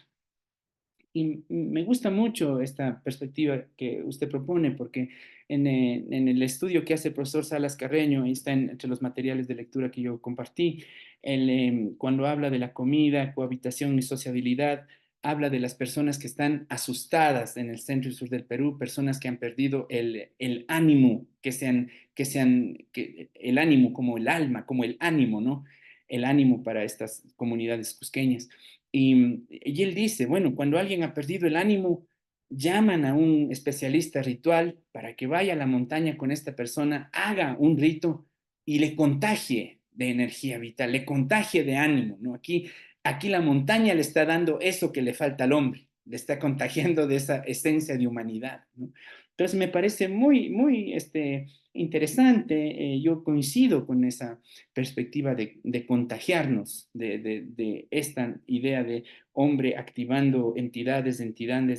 Speaker 2: Y me gusta mucho esta perspectiva que usted propone, porque en el estudio que hace el profesor Salas Carreño, ahí está entre los materiales de lectura que yo compartí, cuando habla de la comida, cohabitación y sociabilidad, habla de las personas que están asustadas en el centro y sur del Perú, personas que han perdido el ánimo, el ánimo como el alma, como el ánimo, ¿no? El ánimo para estas comunidades cusqueñas. Y él dice, bueno, cuando alguien ha perdido el ánimo, llaman a un especialista ritual para que vaya a la montaña con esta persona, haga un rito y le contagie de energía vital, le contagie de ánimo, ¿no? Aquí la montaña le está dando eso que le falta al hombre, le está contagiando de esa esencia de humanidad, ¿no? Entonces me parece muy interesante, yo coincido con esa perspectiva de contagiarnos de esta idea de hombre activando entidades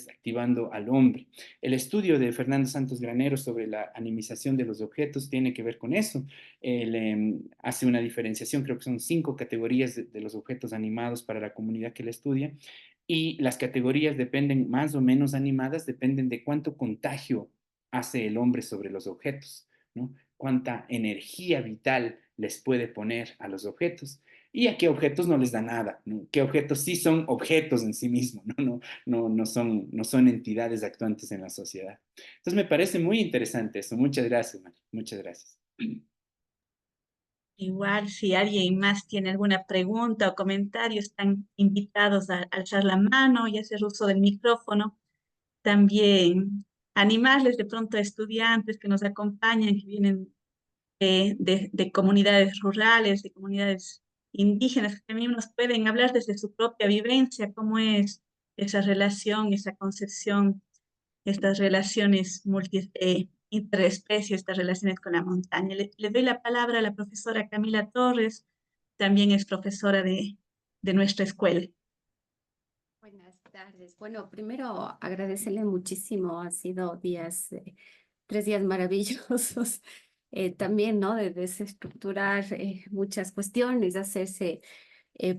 Speaker 2: activando al hombre. El estudio de Fernando Santos Granero sobre la animización de los objetos tiene que ver con eso. Él hace una diferenciación, creo que son 5 categorías de los objetos animados para la comunidad que él estudia, y las categorías dependen más o menos animadas, dependen de cuánto contagio hace el hombre sobre los objetos, ¿no? Cuánta energía vital les puede poner a los objetos y a qué objetos no les da nada, ¿no? Qué objetos sí son objetos en sí mismos, no son entidades actuantes en la sociedad. Entonces me parece muy interesante eso. Muchas gracias, Mari. Muchas gracias.
Speaker 1: Igual, si alguien más tiene alguna pregunta o comentario, están invitados a alzar la mano y hacer uso del micrófono. También animarles de pronto a estudiantes que nos acompañan, que vienen de comunidades rurales, de comunidades indígenas, que también nos pueden hablar desde su propia vivencia, cómo es esa relación, esa concepción, estas relaciones interespecies, estas relaciones con la montaña. Le doy la palabra a la profesora Camila Torres, también es profesora de nuestra escuela.
Speaker 4: Buenas tardes. Bueno, primero agradecerle muchísimo. Han sido 3 días maravillosos. También, ¿no? De desestructurar muchas cuestiones, hacerse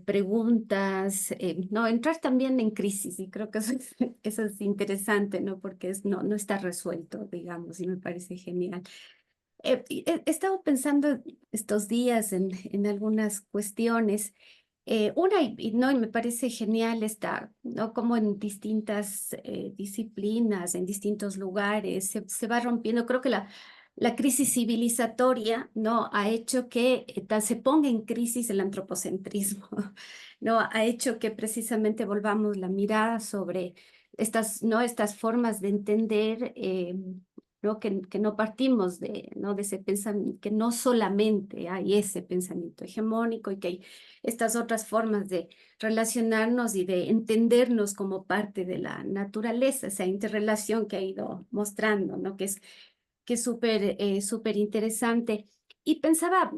Speaker 4: preguntas, no, entrar también en crisis. Y creo que eso es interesante, ¿no? Porque no está resuelto, digamos, y me parece genial. He estado pensando estos días en algunas cuestiones. Y me parece genial esta, ¿no? Como en distintas disciplinas, en distintos lugares, se va rompiendo. Creo que la crisis civilizatoria, ¿no? Ha hecho que se ponga en crisis el antropocentrismo, ¿no? Ha hecho que precisamente volvamos la mirada sobre estas formas de entender, ¿no? Que no partimos ¿no? De ese pensamiento, que no solamente hay ese pensamiento hegemónico y que hay estas otras formas de relacionarnos y de entendernos como parte de la naturaleza, esa interrelación que ha ido mostrando, ¿no? Que es súper interesante. Y pensaba,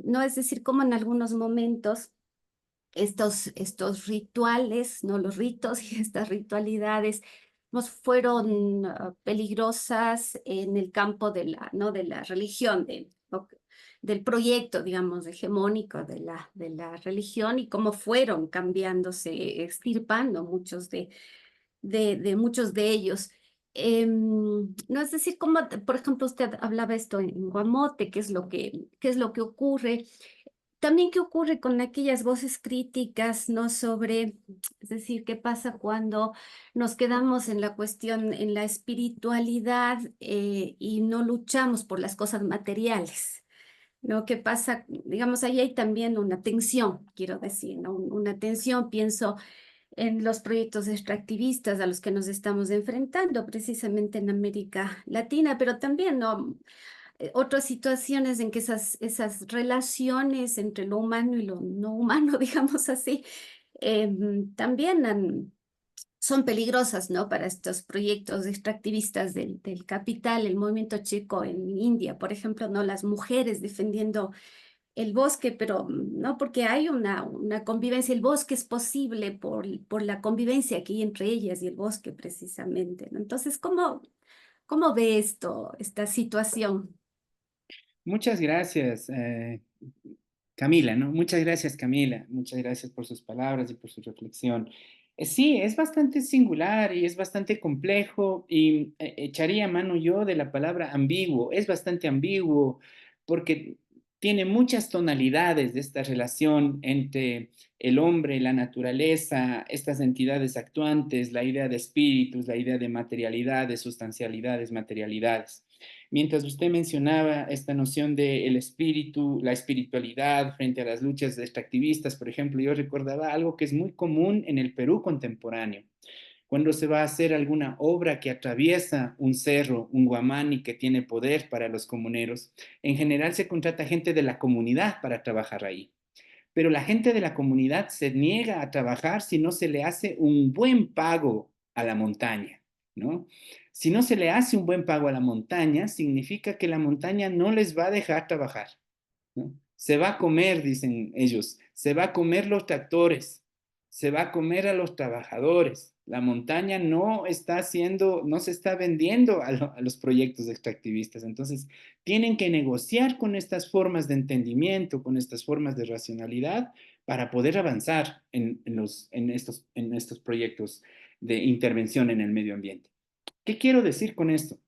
Speaker 4: ¿no? Es decir, como en algunos momentos estos rituales, ¿no? Los ritos y estas ritualidades nos fueron peligrosas en el campo ¿no? De la religión, ¿no? Del proyecto, digamos, hegemónico de la religión y cómo fueron cambiándose, extirpando muchos de ellos. No es decir, como, por ejemplo, usted hablaba esto en Guamote, qué es lo que ocurre. También qué ocurre con aquellas voces críticas, ¿no? Sobre, es decir, qué pasa cuando nos quedamos en la cuestión, en la espiritualidad y no luchamos por las cosas materiales, ¿no? ¿Qué pasa? Digamos, ahí hay también una tensión, quiero decir, ¿no? Una tensión, pienso en los proyectos extractivistas a los que nos estamos enfrentando precisamente en América Latina, pero también, ¿no? Otras situaciones en que esas relaciones entre lo humano y lo no humano, digamos así, también son peligrosas, ¿no? Para estos proyectos extractivistas del capital, el movimiento checo en India, por ejemplo, ¿no? Las mujeres defendiendo el bosque, pero no porque hay una convivencia, el bosque es posible por la convivencia que hay entre ellas y el bosque precisamente, ¿no? Entonces, ¿cómo ve esta situación?
Speaker 2: Muchas gracias, Camila, ¿no? Muchas gracias, Camila. Muchas gracias por sus palabras y por su reflexión. Sí, es bastante singular y es bastante complejo y echaría mano yo de la palabra ambiguo. Es bastante ambiguo porque tiene muchas tonalidades de esta relación entre el hombre, la naturaleza, estas entidades actuantes, la idea de espíritus, la idea de materialidades, sustancialidades, materialidades. Mientras usted mencionaba esta noción del espíritu, la espiritualidad frente a las luchas extractivistas, por ejemplo, yo recordaba algo que es muy común en el Perú contemporáneo. Cuando se va a hacer alguna obra que atraviesa un cerro, un guamani que tiene poder para los comuneros, en general se contrata gente de la comunidad para trabajar ahí. Pero la gente de la comunidad se niega a trabajar si no se le hace un buen pago a la montaña, ¿no? Si no se le hace un buen pago a la montaña, significa que la montaña no les va a dejar trabajar, ¿no? Se va a comer, dicen ellos, se va a comer los tractores, se va a comer a los trabajadores. La montaña no está haciendo, no se está vendiendo a los proyectos extractivistas. Entonces, tienen que negociar con estas formas de entendimiento, con estas formas de racionalidad para poder avanzar en estos proyectos de intervención en el medio ambiente. ¿Qué quiero decir con esto?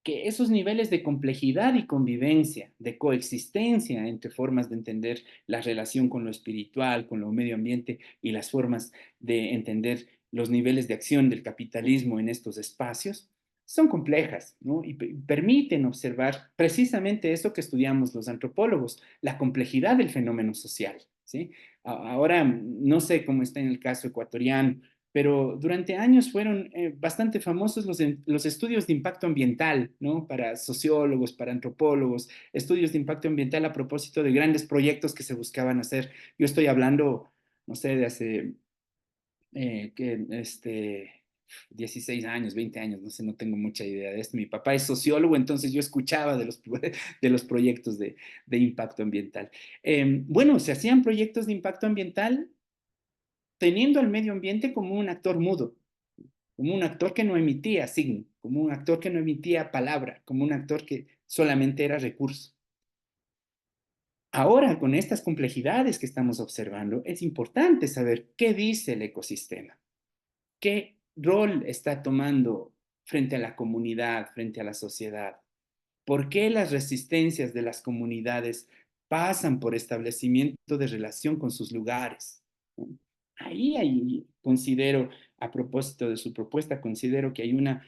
Speaker 2: Que esos niveles de complejidad y convivencia, de coexistencia entre formas de entender la relación con lo espiritual, con lo medio ambiente y las formas de entender los niveles de acción del capitalismo en estos espacios, son complejas, ¿no? Y permiten observar precisamente eso que estudiamos los antropólogos, la complejidad del fenómeno social, ¿sí? Ahora, no sé cómo está en el caso ecuatoriano, pero durante años fueron bastante famosos los estudios de impacto ambiental, ¿no? Para sociólogos, para antropólogos, estudios de impacto ambiental a propósito de grandes proyectos que se buscaban hacer. Yo estoy hablando, no sé, de hace 16 años, 20 años, no sé, no tengo mucha idea de esto. Mi papá es sociólogo, entonces yo escuchaba de los proyectos de impacto ambiental. Bueno, se hacían proyectos de impacto ambiental teniendo al medio ambiente como un actor mudo, como un actor que no emitía signo, como un actor que no emitía palabra, como un actor que solamente era recurso. Ahora, con estas complejidades que estamos observando, es importante saber qué dice el ecosistema, qué rol está tomando frente a la comunidad, frente a la sociedad, por qué las resistencias de las comunidades pasan por establecimiento de relación con sus lugares. Ahí considero, a propósito de su propuesta, considero que hay una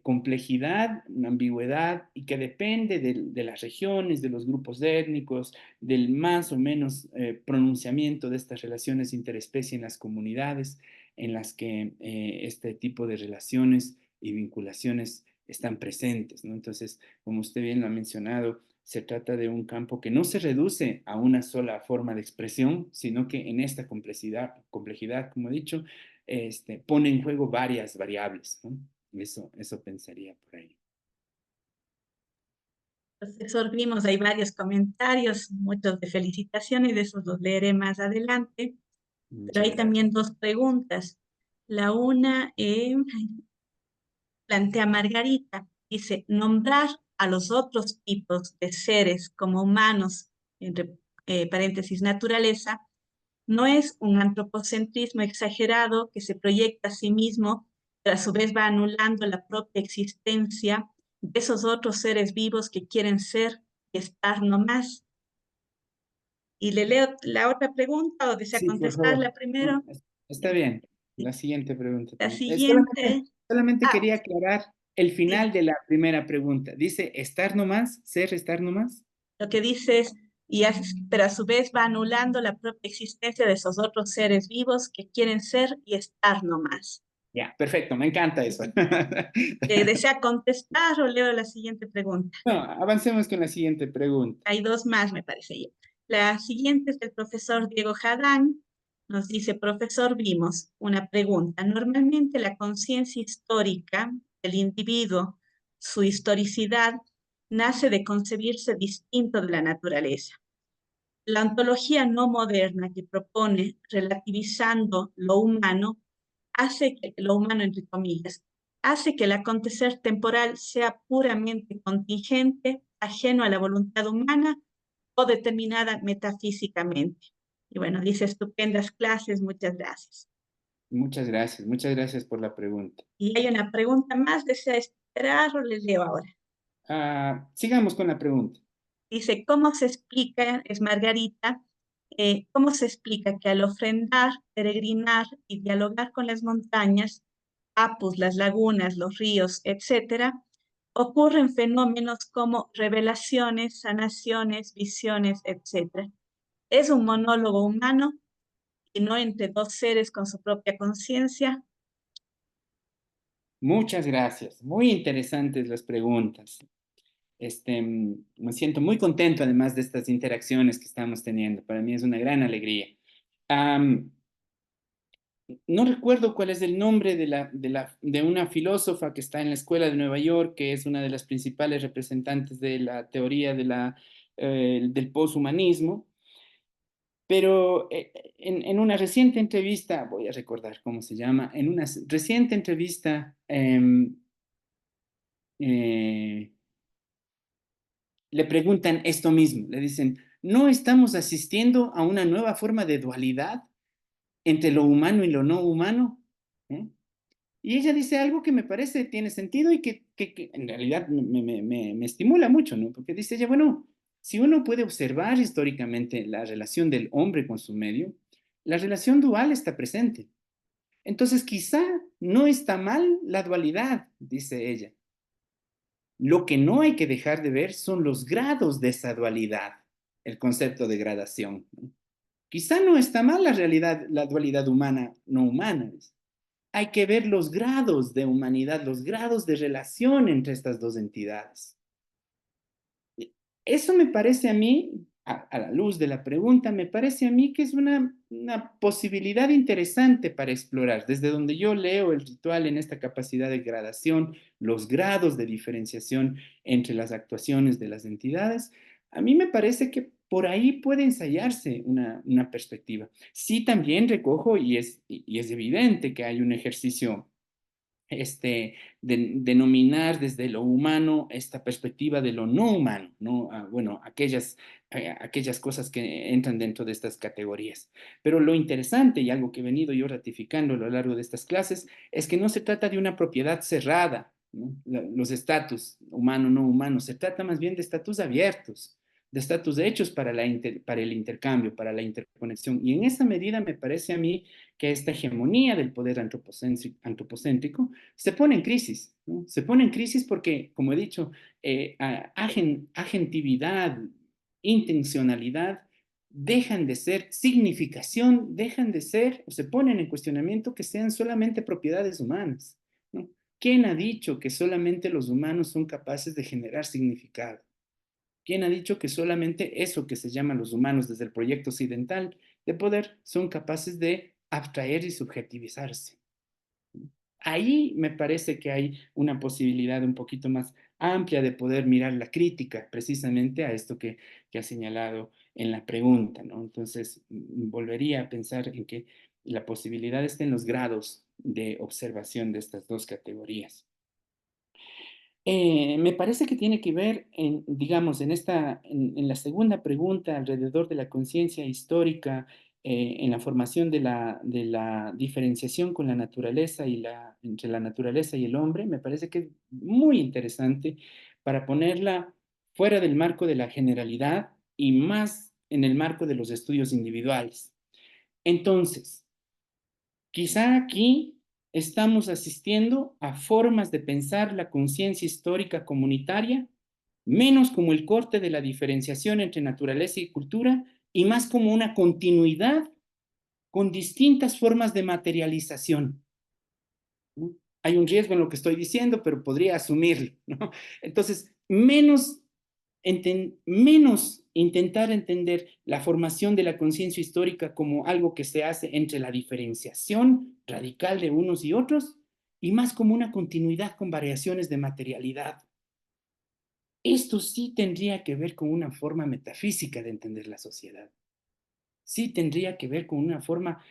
Speaker 2: complejidad, una ambigüedad y que depende de las regiones, de los grupos étnicos, del más o menos pronunciamiento de estas relaciones interespecie en las comunidades en las que este tipo de relaciones y vinculaciones están presentes, ¿no? Entonces, como usted bien lo ha mencionado, se trata de un campo que no se reduce a una sola forma de expresión, sino que en esta complejidad, como he dicho, pone en juego varias variables, ¿no? Eso pensaría por ahí.
Speaker 1: Profesor, vimos, hay varios comentarios, muchos de felicitaciones, de esos los leeré más adelante, pero
Speaker 2: Muchas
Speaker 1: hay
Speaker 2: gracias.
Speaker 1: también dos preguntas. La una plantea Margarita, dice, nombrar a los otros tipos de seres como humanos, entre paréntesis, naturaleza, no es un antropocentrismo exagerado que se proyecta a sí mismo, pero a su vez va anulando la propia existencia de esos otros seres vivos que quieren ser y estar nomás. Y le leo la otra pregunta o desea
Speaker 2: Sí, por favor.
Speaker 1: contestarla
Speaker 2: No,
Speaker 1: primero.
Speaker 2: está bien. La siguiente pregunta
Speaker 1: La
Speaker 2: también.
Speaker 1: siguiente,
Speaker 2: Solamente
Speaker 1: ah,
Speaker 2: quería aclarar el final
Speaker 1: sí,
Speaker 2: de la primera pregunta. Dice, ¿estar nomás? ¿Ser estar nomás?
Speaker 1: lo que dice es, pero a su vez va anulando la propia existencia de esos otros seres vivos que quieren ser y estar nomás.
Speaker 2: Ya, perfecto, me encanta eso.
Speaker 1: ¿Desea contestar o leo la siguiente pregunta?
Speaker 2: No, avancemos con la siguiente pregunta.
Speaker 1: Hay dos más, me parece yo. La siguiente es del profesor Diego Jadán. Nos dice, profesor, vimos una pregunta. Normalmente la conciencia histórica del individuo, su historicidad, nace de concebirse distinto de la naturaleza. La ontología no moderna que propone relativizando lo humano, hace que lo humano, entre comillas, hace que el acontecer temporal sea puramente contingente, ajeno a la voluntad humana o determinada metafísicamente. Y bueno, dice estupendas clases, muchas gracias.
Speaker 2: Muchas gracias por la pregunta.
Speaker 1: Y hay una pregunta más, ¿desea esperar o les leo ahora?
Speaker 2: Sigamos con la pregunta.
Speaker 1: Dice, ¿cómo se explica, es Margarita, cómo se explica que al ofrendar, peregrinar y dialogar con las montañas, Apus, las lagunas, los ríos, etcétera, ocurren fenómenos como revelaciones, sanaciones, visiones, etcétera? Es un monólogo humano y no entre dos seres con su propia conciencia.
Speaker 2: Muchas gracias. Muy interesantes las preguntas. Me siento muy contento además de estas interacciones que estamos teniendo. Para mí es una gran alegría. Am, no recuerdo cuál es el nombre de una filósofa que está en la Escuela de Nueva York, que es una de las principales representantes de la teoría del poshumanismo, pero en una reciente entrevista, voy a recordar cómo se llama, en una reciente entrevista, eh, le preguntan esto mismo, le dicen, ¿no estamos asistiendo a una nueva forma de dualidad entre lo humano y lo no humano? ¿Eh? Y ella dice algo que me parece tiene sentido y que en realidad me estimula mucho, ¿no? Porque dice ella, bueno, si uno puede observar históricamente la relación del hombre con su medio, la relación dual está presente. Entonces, quizá no está mal la dualidad, dice ella. Lo que no hay que dejar de ver son los grados de esa dualidad, el concepto de gradación, ¿no? Quizá no está mal la dualidad humana, no humana. Hay que ver los grados de humanidad, los grados de relación entre estas dos entidades. Eso me parece a mí, a la luz de la pregunta, me parece a mí que es una posibilidad interesante para explorar, desde donde yo leo el ritual en esta capacidad de gradación, los grados de diferenciación entre las actuaciones de las entidades. A mí me parece que por ahí puede ensayarse una perspectiva. Sí, también recojo y es evidente que hay un ejercicio denominar desde lo humano esta perspectiva de lo no humano, ¿no? Bueno, aquellas cosas que entran dentro de estas categorías. Pero lo interesante y algo que he venido yo ratificando a lo largo de estas clases es que no se trata de una propiedad cerrada, ¿no? Los estatus humano, no humano, se trata más bien de estatus abiertos, de estatus hechos para el intercambio, para la interconexión. Y en esa medida me parece a mí que esta hegemonía del poder antropocéntrico se pone en crisis, ¿no? Se pone en crisis porque, como he dicho, agentividad, intencionalidad, dejan de ser significación, dejan de ser o se ponen en cuestionamiento que sean solamente propiedades humanas, ¿no? ¿Quién ha dicho que solamente los humanos son capaces de generar significado? ¿Quién ha dicho que solamente eso que se llama los humanos desde el proyecto occidental de poder son capaces de abstraer y subjetivizarse? Ahí me parece que hay una posibilidad un poquito más amplia de poder mirar la crítica precisamente a esto que ha señalado en la pregunta, ¿no? Entonces, volvería a pensar en que la posibilidad está en los grados de observación de estas dos categorías. Me parece que tiene que ver, digamos, en la segunda pregunta alrededor de la conciencia histórica, en la formación de la diferenciación con la naturaleza entre la naturaleza y el hombre, me parece que es muy interesante para ponerla fuera del marco de la generalidad y más en el marco de los estudios individuales. Entonces, quizá aquí estamos asistiendo a formas de pensar la conciencia histórica comunitaria menos como el corte de la diferenciación entre naturaleza y cultura y más como una continuidad con distintas formas de materialización, ¿no? Hay un riesgo en lo que estoy diciendo, pero podría asumirlo, ¿no? Entonces, menos intentar entender la formación de la conciencia histórica como algo que se hace entre la diferenciación radical de unos y otros, y más como una continuidad con variaciones de materialidad. Esto sí tendría que ver con una forma metafísica de entender la sociedad. Sí tendría que ver con una forma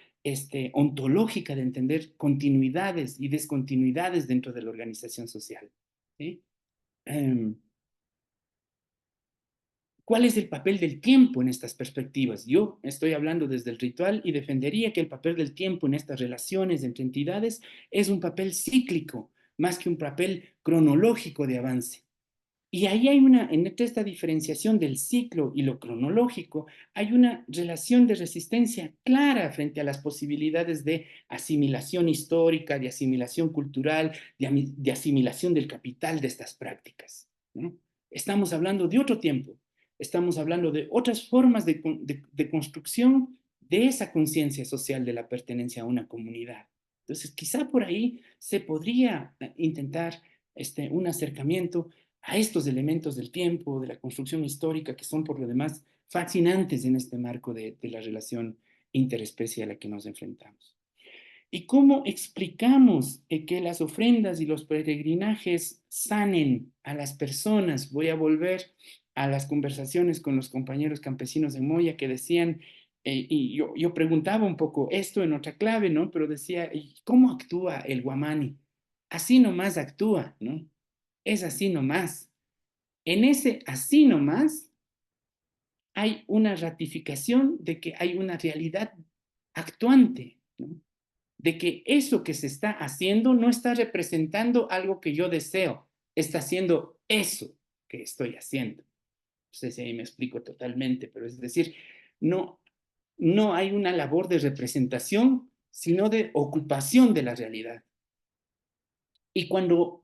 Speaker 2: ontológica de entender continuidades y descontinuidades dentro de la organización social, ¿sí? ¿Cuál es el papel del tiempo en estas perspectivas? Yo estoy hablando desde el ritual y defendería que el papel del tiempo en estas relaciones entre entidades es un papel cíclico, más que un papel cronológico de avance. Y ahí hay entre esta diferenciación del ciclo y lo cronológico, hay una relación de resistencia clara frente a las posibilidades de asimilación histórica, de asimilación cultural, de asimilación del capital de estas prácticas, ¿no? Estamos hablando de otro tiempo, estamos hablando de otras formas de construcción de esa conciencia social de la pertenencia a una comunidad. Entonces, quizá por ahí se podría intentar un acercamiento a estos elementos del tiempo, de la construcción histórica, que son por lo demás fascinantes en este marco de la relación interespecie a la que nos enfrentamos. ¿Y cómo explicamos que las ofrendas y los peregrinajes sanen a las personas? Voy a volver a las conversaciones con los compañeros campesinos de Moya que decían, y yo preguntaba un poco esto en otra clave, ¿no? Pero decía, ¿cómo actúa el guamani? Así nomás actúa, ¿no? Es así nomás. En ese así nomás hay una ratificación de que hay una realidad actuante, ¿no? De que eso que se está haciendo no está representando algo que yo deseo, está haciendo eso que estoy haciendo. No sé si ahí me explico totalmente, pero es decir, no, no hay una labor de representación, sino de ocupación de la realidad. Y cuando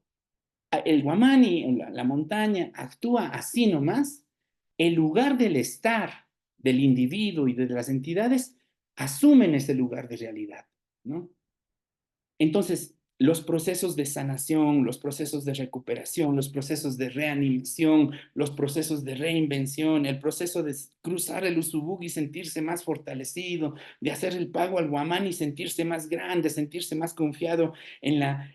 Speaker 2: el guamani, la montaña, actúa así nomás, el lugar del estar del individuo y de las entidades asumen ese lugar de realidad, ¿no? Entonces, los procesos de sanación, los procesos de recuperación, los procesos de reanimación, los procesos de reinvención, el proceso de cruzar el Usubug y sentirse más fortalecido, de hacer el pago al guamán y sentirse más grande, sentirse más confiado en la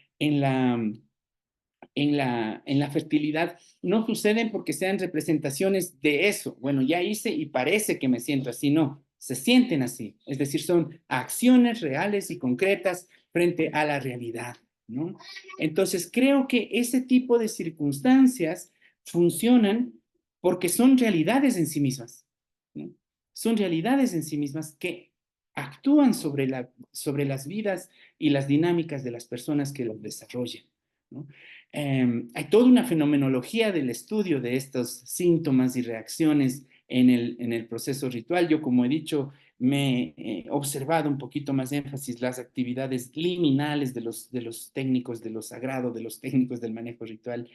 Speaker 2: fertilidad, no suceden porque sean representaciones de eso. Bueno, ya hice y parece que me siento así, no, se sienten así. Es decir, son acciones reales y concretas frente a la realidad, ¿no? Entonces, creo que ese tipo de circunstancias funcionan porque son realidades en sí mismas, ¿no? Son realidades en sí mismas que actúan sobre las vidas y las dinámicas de las personas que las desarrollan, ¿no? Hay toda una fenomenología del estudio de estos síntomas y reacciones en el proceso ritual. Yo, como he dicho, me he observado un poquito más énfasis las actividades liminales de los técnicos de lo sagrado, de los técnicos del manejo ritual.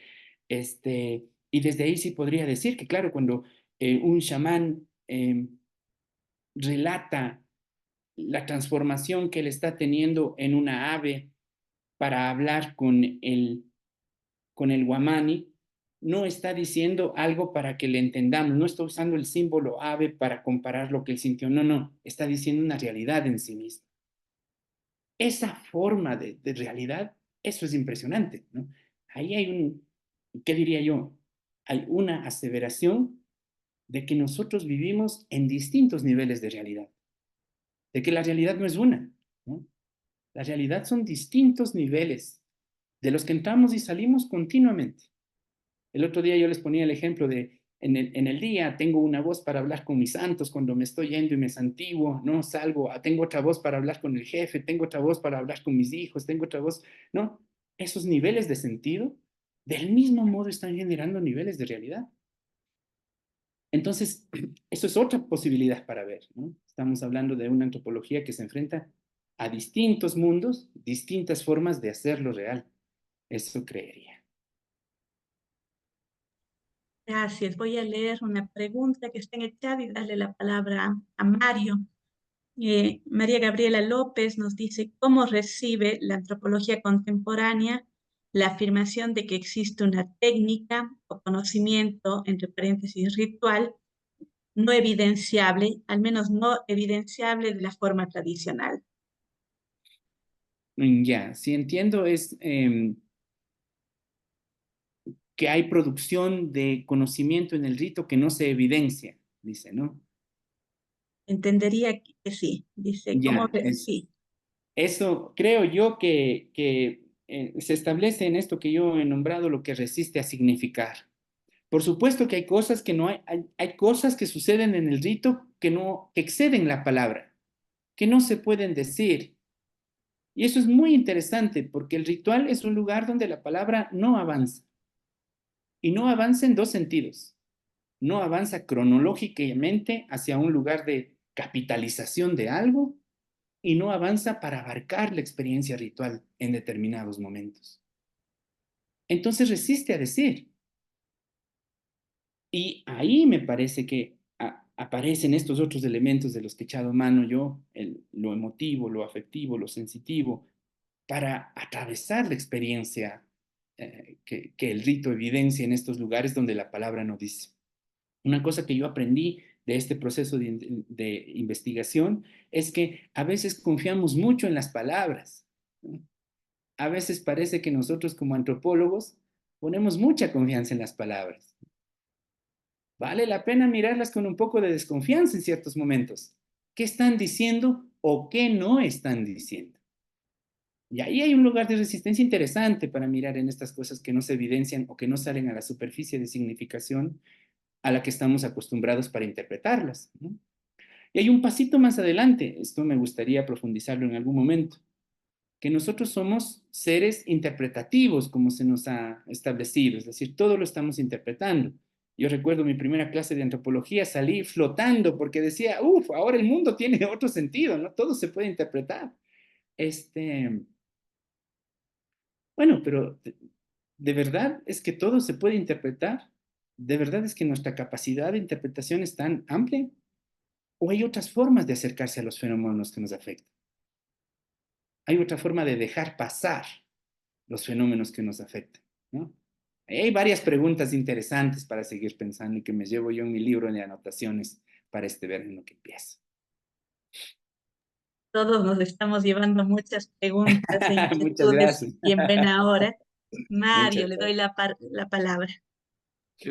Speaker 2: Y desde ahí sí podría decir que, claro, cuando un chamán relata la transformación que él está teniendo en una ave para hablar con el guamani, no está diciendo algo para que le entendamos, no está usando el símbolo ave para comparar lo que él sintió, no, está diciendo una realidad en sí misma. Esa forma de realidad, eso es impresionante, ¿no? Ahí hay ¿qué diría yo? Hay una aseveración de que nosotros vivimos en distintos niveles de realidad, de que la realidad no es una, ¿no? La realidad son distintos niveles de los que entramos y salimos continuamente. El otro día yo les ponía el ejemplo de, en el día tengo una voz para hablar con mis santos cuando me estoy yendo y me santiguo, ¿no? Salgo, tengo otra voz para hablar con el jefe, tengo otra voz para hablar con mis hijos, tengo otra voz, ¿no? Esos niveles de sentido, del mismo modo están generando niveles de realidad. Entonces, eso es otra posibilidad para ver, ¿no? Estamos hablando de una antropología que se enfrenta a distintos mundos, distintas formas de hacerlo real. Eso creería.
Speaker 1: Gracias. Voy a leer una pregunta que está en el chat y darle la palabra a Mario. María Gabriela López nos dice, ¿cómo recibe la antropología contemporánea la afirmación de que existe una técnica o conocimiento, entre paréntesis, ritual, no evidenciable, al menos no evidenciable de la forma tradicional?
Speaker 2: Ya, si entiendo es que hay producción de conocimiento en el rito que no se evidencia, dice, ¿no?
Speaker 1: Entendería que sí. Dice, ¿cómo?
Speaker 2: Ya,
Speaker 1: Sí.
Speaker 2: eso creo yo que se establece en esto que yo he nombrado lo que resiste a significar. Por supuesto que hay cosas que no hay cosas que suceden en el rito que que exceden la palabra, que no se pueden decir. Y eso es muy interesante porque el ritual es un lugar donde la palabra no avanza. Y no avanza en dos sentidos. No avanza cronológicamente hacia un lugar de capitalización de algo y no avanza para abarcar la experiencia ritual en determinados momentos. Entonces resiste a decir. Y ahí me parece que aparecen estos otros elementos de los que he echado mano yo, lo emotivo, lo afectivo, lo sensitivo, para atravesar la experiencia que el rito evidencia en estos lugares donde la palabra no dice. Una cosa que yo aprendí de este proceso de investigación es que a veces confiamos mucho en las palabras, ¿no? A veces parece que nosotros como antropólogos ponemos mucha confianza en las palabras. Vale la pena mirarlas con un poco de desconfianza en ciertos momentos. ¿Qué están diciendo o qué no están diciendo? Y ahí hay un lugar de resistencia interesante para mirar en estas cosas que no se evidencian o que no salen a la superficie de significación a la que estamos acostumbrados para interpretarlas, ¿no? Y hay un pasito más adelante, esto me gustaría profundizarlo en algún momento, que nosotros somos seres interpretativos, como se nos ha establecido, es decir, todo lo estamos interpretando. Yo recuerdo mi primera clase de antropología, salí flotando porque decía, uff, ahora el mundo tiene otro sentido, ¿no? Todo se puede interpretar. Bueno, pero ¿de verdad es que todo se puede interpretar? ¿De verdad es que nuestra capacidad de interpretación es tan amplia? ¿O hay otras formas de acercarse a los fenómenos que nos afectan? Hay otra forma de dejar pasar los fenómenos que nos afectan, ¿no? Hay varias preguntas interesantes para seguir pensando y que me llevo yo en mi libro de anotaciones para este verano que empieza.
Speaker 1: Todos nos estamos llevando muchas preguntas e
Speaker 2: Muchas
Speaker 1: inquietudes
Speaker 2: gracias.
Speaker 1: y en buena hora. Mario,
Speaker 2: Muchas
Speaker 1: le doy
Speaker 2: gracias.
Speaker 1: la palabra.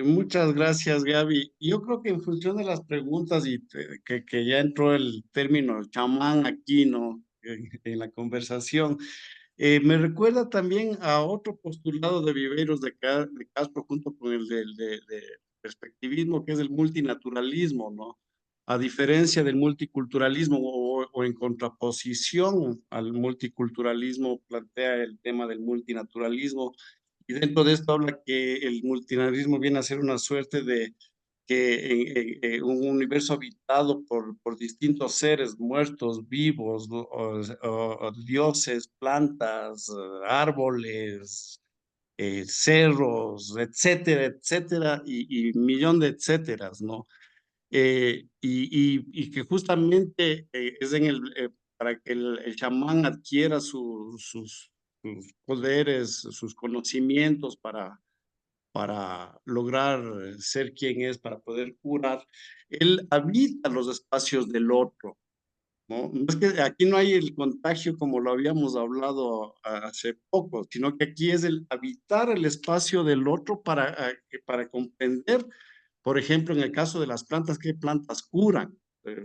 Speaker 3: Muchas gracias, Gaby. Yo creo que en función de las preguntas y que ya entró el término chamán aquí, ¿no? En la conversación, me recuerda también a otro postulado de Viveiros de Castro junto con el de perspectivismo, que es el multinaturalismo, ¿no? A diferencia del multiculturalismo o en contraposición al multiculturalismo, plantea el tema del multinaturalismo. Y dentro de esto habla que el multinaturalismo viene a ser una suerte de que un universo habitado por distintos seres muertos, vivos, o dioses, plantas, árboles, cerros, etcétera, etcétera, y millón de etcéteras, ¿no? Y que justamente es para que el chamán adquiera sus poderes, sus conocimientos para lograr ser quien es, para poder curar, él habita los espacios del otro, ¿no? No es que aquí no hay el contagio como lo habíamos hablado hace poco, sino que aquí es el habitar el espacio del otro para comprender, por ejemplo, en el caso de las plantas, qué plantas curan,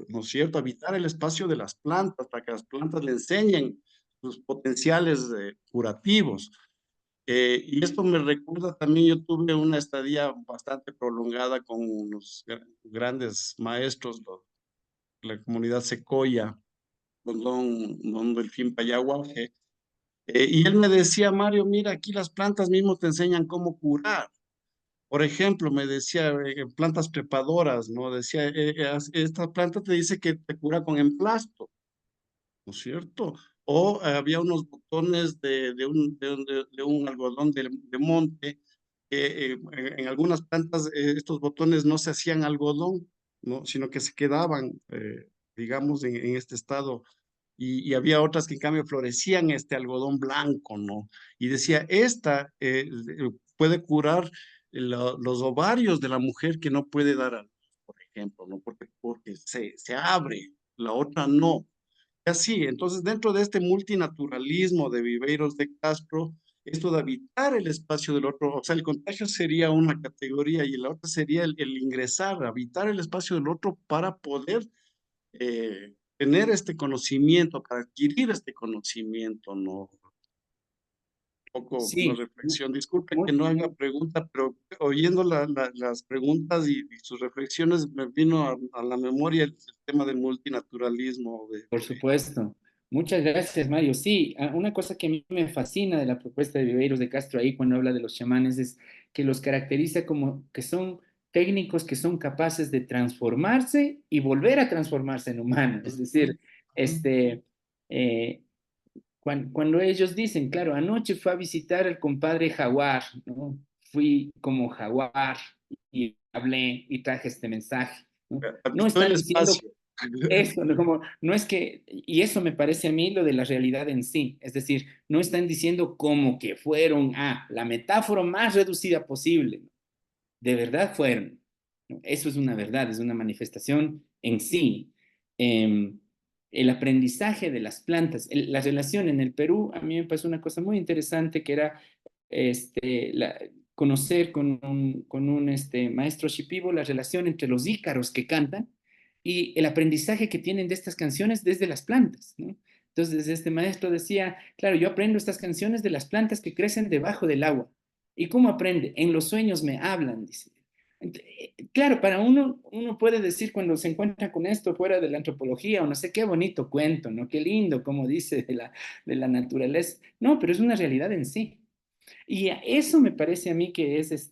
Speaker 3: ¿no es cierto? Habitar el espacio de las plantas para que las plantas le enseñen sus potenciales curativos. Y esto me recuerda también, yo tuve una estadía bastante prolongada con unos grandes maestros de la comunidad Secoya, con don Delfín Payaguaje, y él me decía, Mario, mira, aquí las plantas mismo te enseñan cómo curar. Por ejemplo, me decía, plantas trepadoras, ¿no? Decía, esta planta te dice que te cura con emplasto, ¿no es cierto? O había unos botones de un algodón de monte, que en algunas plantas estos botones no se hacían algodón, ¿no? Sino que se quedaban, digamos, en este estado. Y había otras que en cambio florecían este algodón blanco, ¿no? Y decía, esta puede curar los ovarios de la mujer que no puede dar a luz, por ejemplo, ¿no? Porque se abre, la otra no. Así, entonces dentro de este multinaturalismo de Viveiros de Castro, esto de habitar el espacio del otro, o sea, el contagio sería una categoría y la otra sería el ingresar, habitar el espacio del otro para poder tener este conocimiento, para adquirir este conocimiento, ¿no? poco una
Speaker 2: Sí,
Speaker 3: reflexión. Disculpe
Speaker 2: muy,
Speaker 3: que no haga pregunta, pero oyendo las preguntas y sus reflexiones me vino a la memoria el tema del multinaturalismo.
Speaker 2: por supuesto. Muchas gracias, Mario. Sí, una cosa que a mí me fascina de la propuesta de Viveiros de Castro ahí cuando habla de los chamanes es que los caracteriza como que son técnicos que son capaces de transformarse y volver a transformarse en humanos. Es decir, este, eh, cuando ellos dicen, claro, anoche fue a visitar al compadre Jaguar, ¿no? Fui como Jaguar y hablé y traje este mensaje, ¿no? No
Speaker 3: Habitó el
Speaker 2: están diciendo
Speaker 3: espacio.
Speaker 2: eso, ¿no? Como, no es que, y eso me parece a mí lo de la realidad en sí, es decir, no están diciendo como que fueron a la metáfora más reducida posible, ¿no? De verdad fueron, ¿no? Eso es una verdad, es una manifestación en sí. El aprendizaje de las plantas, la relación en el Perú, a mí me pasó una cosa muy interesante que era conocer con un maestro shipibo la relación entre los ícaros que cantan y el aprendizaje que tienen de estas canciones desde las plantas, ¿no? Entonces, este maestro decía, claro, yo aprendo estas canciones de las plantas que crecen debajo del agua. ¿Y cómo aprende? En los sueños me hablan, dice. Claro, para uno puede decir cuando se encuentra con esto fuera de la antropología o no sé qué bonito cuento, ¿no? Qué lindo, como dice de la naturaleza. No, pero es una realidad en sí. Y eso me parece a mí que es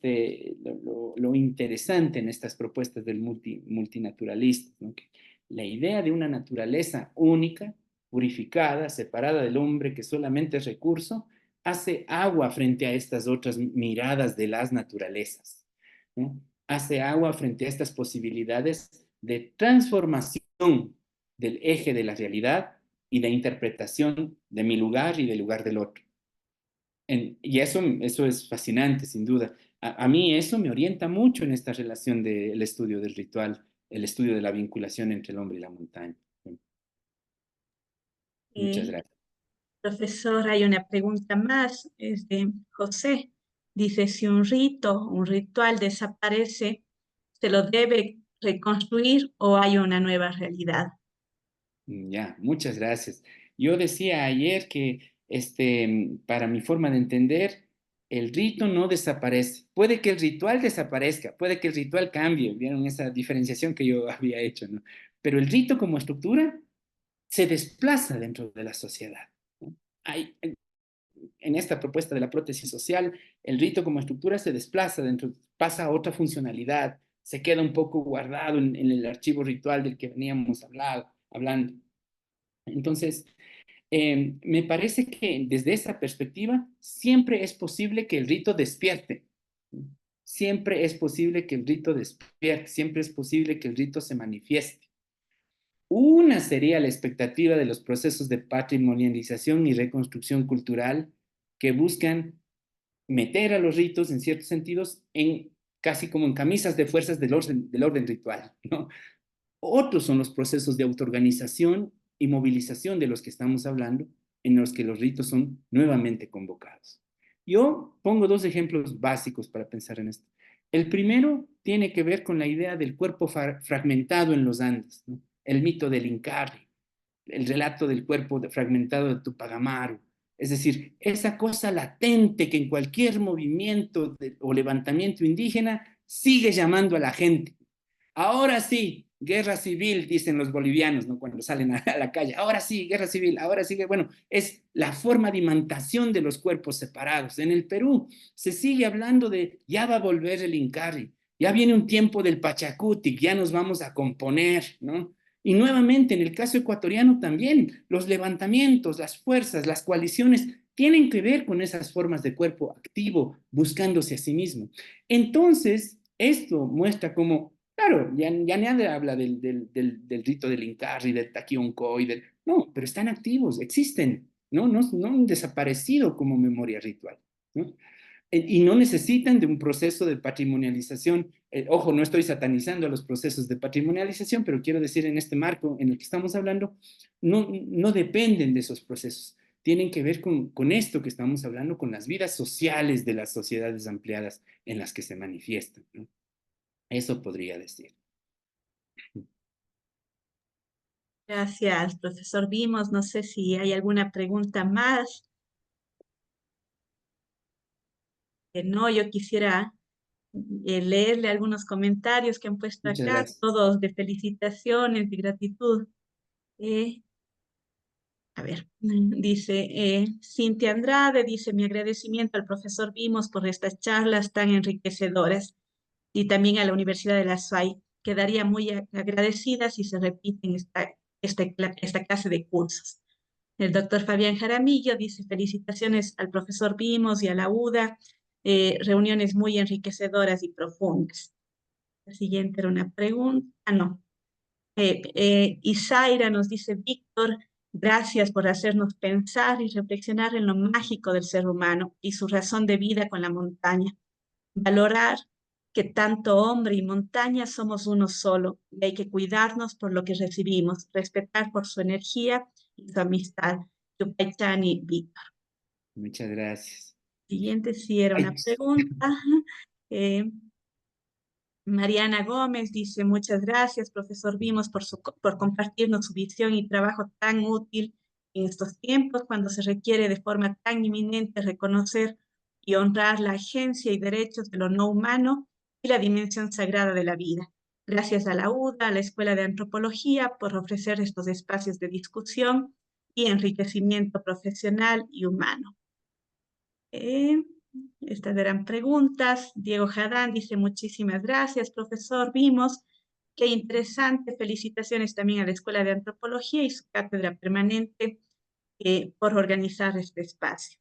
Speaker 2: lo interesante en estas propuestas del multinaturalista, ¿no? Que la idea de una naturaleza única, purificada, separada del hombre, que solamente es recurso, hace agua frente a estas otras miradas de las naturalezas, ¿no? Hace agua frente a estas posibilidades de transformación del eje de la realidad y de interpretación de mi lugar y del lugar del otro. Y eso es fascinante, sin duda. A mí eso me orienta mucho en esta relación del estudio del ritual, el estudio de la vinculación entre el hombre y la montaña. Muchas
Speaker 1: Eh,
Speaker 2: gracias.
Speaker 1: Profesor, hay una pregunta más, es de José. Dice, si un rito, un ritual desaparece, ¿se lo debe reconstruir o hay una nueva realidad?
Speaker 2: Ya, muchas gracias. Yo decía ayer que para mi forma de entender, el rito no desaparece. Puede que el ritual desaparezca, puede que el ritual cambie, vieron esa diferenciación que yo había hecho, ¿no? Pero el rito como estructura se desplaza dentro de la sociedad, ¿no? En esta propuesta de la prótesis social, el rito como estructura se desplaza dentro, pasa a otra funcionalidad, se queda un poco guardado en el archivo ritual del que veníamos hablando. Entonces, me parece que desde esa perspectiva siempre es posible que el rito despierte. Siempre es posible que el rito despierte, siempre es posible que el rito se manifieste. Una sería la expectativa de los procesos de patrimonialización y reconstrucción cultural que buscan meter a los ritos, en ciertos sentidos, casi como en camisas de fuerzas del orden ritual, ¿no? Otros son los procesos de autoorganización y movilización de los que estamos hablando, en los que los ritos son nuevamente convocados. Yo pongo dos ejemplos básicos para pensar en esto. El primero tiene que ver con la idea del cuerpo fragmentado en los Andes, ¿no? El mito del Incarri, el relato del cuerpo fragmentado de Tupac Amaru. Es decir, esa cosa latente que en cualquier movimiento o levantamiento indígena sigue llamando a la gente. Ahora sí, guerra civil, dicen los bolivianos, ¿no? Cuando salen a la calle. Ahora sí, guerra civil, ahora sí. Bueno, es la forma de imantación de los cuerpos separados. En el Perú se sigue hablando de ya va a volver el Incarri, ya viene un tiempo del Pachacutic, ya nos vamos a componer, ¿no? Y nuevamente, en el caso ecuatoriano también, los levantamientos, las fuerzas, las coaliciones tienen que ver con esas formas de cuerpo activo, buscándose a sí mismo. Entonces, esto muestra cómo, claro, ya nadie habla del rito del Incarri, del Taquioncoy, no, pero están activos, existen, no han desaparecido como memoria ritual, ¿no? Y no necesitan de un proceso de patrimonialización. Ojo, no estoy satanizando a los procesos de patrimonialización, pero quiero decir en este marco en el que estamos hablando, no dependen de esos procesos. Tienen que ver con esto que estamos hablando, con las vidas sociales de las sociedades ampliadas en las que se manifiestan, ¿no? Eso podría decir.
Speaker 1: Gracias, profesor Vimos. No sé si hay alguna pregunta más. no, yo quisiera leerle algunos comentarios que han puesto
Speaker 2: Muchas
Speaker 1: acá,
Speaker 2: gracias.
Speaker 1: todos de felicitaciones y gratitud. Eh, A ver, dice Cintia Andrade, dice mi agradecimiento al profesor Vimos por estas charlas tan enriquecedoras y también a la Universidad de la SUAY. Quedaría muy agradecida si se repiten esta clase de cursos. El doctor Fabián Jaramillo dice felicitaciones al profesor Vimos y a la UDA, reuniones muy enriquecedoras y profundas. La siguiente era una pregunta, no. Isaira nos dice, Víctor, gracias por hacernos pensar y reflexionar en lo mágico del ser humano y su razón de vida con la montaña. Valorar que tanto hombre y montaña somos uno solo y hay que cuidarnos por lo que recibimos, respetar por su energía y su amistad. Yupaychani, Víctor.
Speaker 2: Muchas gracias.
Speaker 1: Siguiente, sí, era
Speaker 2: Ay,
Speaker 1: una pregunta. Eh, Mariana Gómez dice, muchas gracias, profesor Vimos, por compartirnos su visión y trabajo tan útil en estos tiempos, cuando se requiere de forma tan inminente reconocer y honrar la agencia y derechos de lo no humano y la dimensión sagrada de la vida. Gracias a la UDA, a la Escuela de Antropología, por ofrecer estos espacios de discusión y enriquecimiento profesional y humano. Eh, Estas eran preguntas. Diego Jadán dice, muchísimas gracias, profesor. Vimos qué interesante. Felicitaciones también a la Escuela de Antropología y su cátedra permanente por organizar este espacio.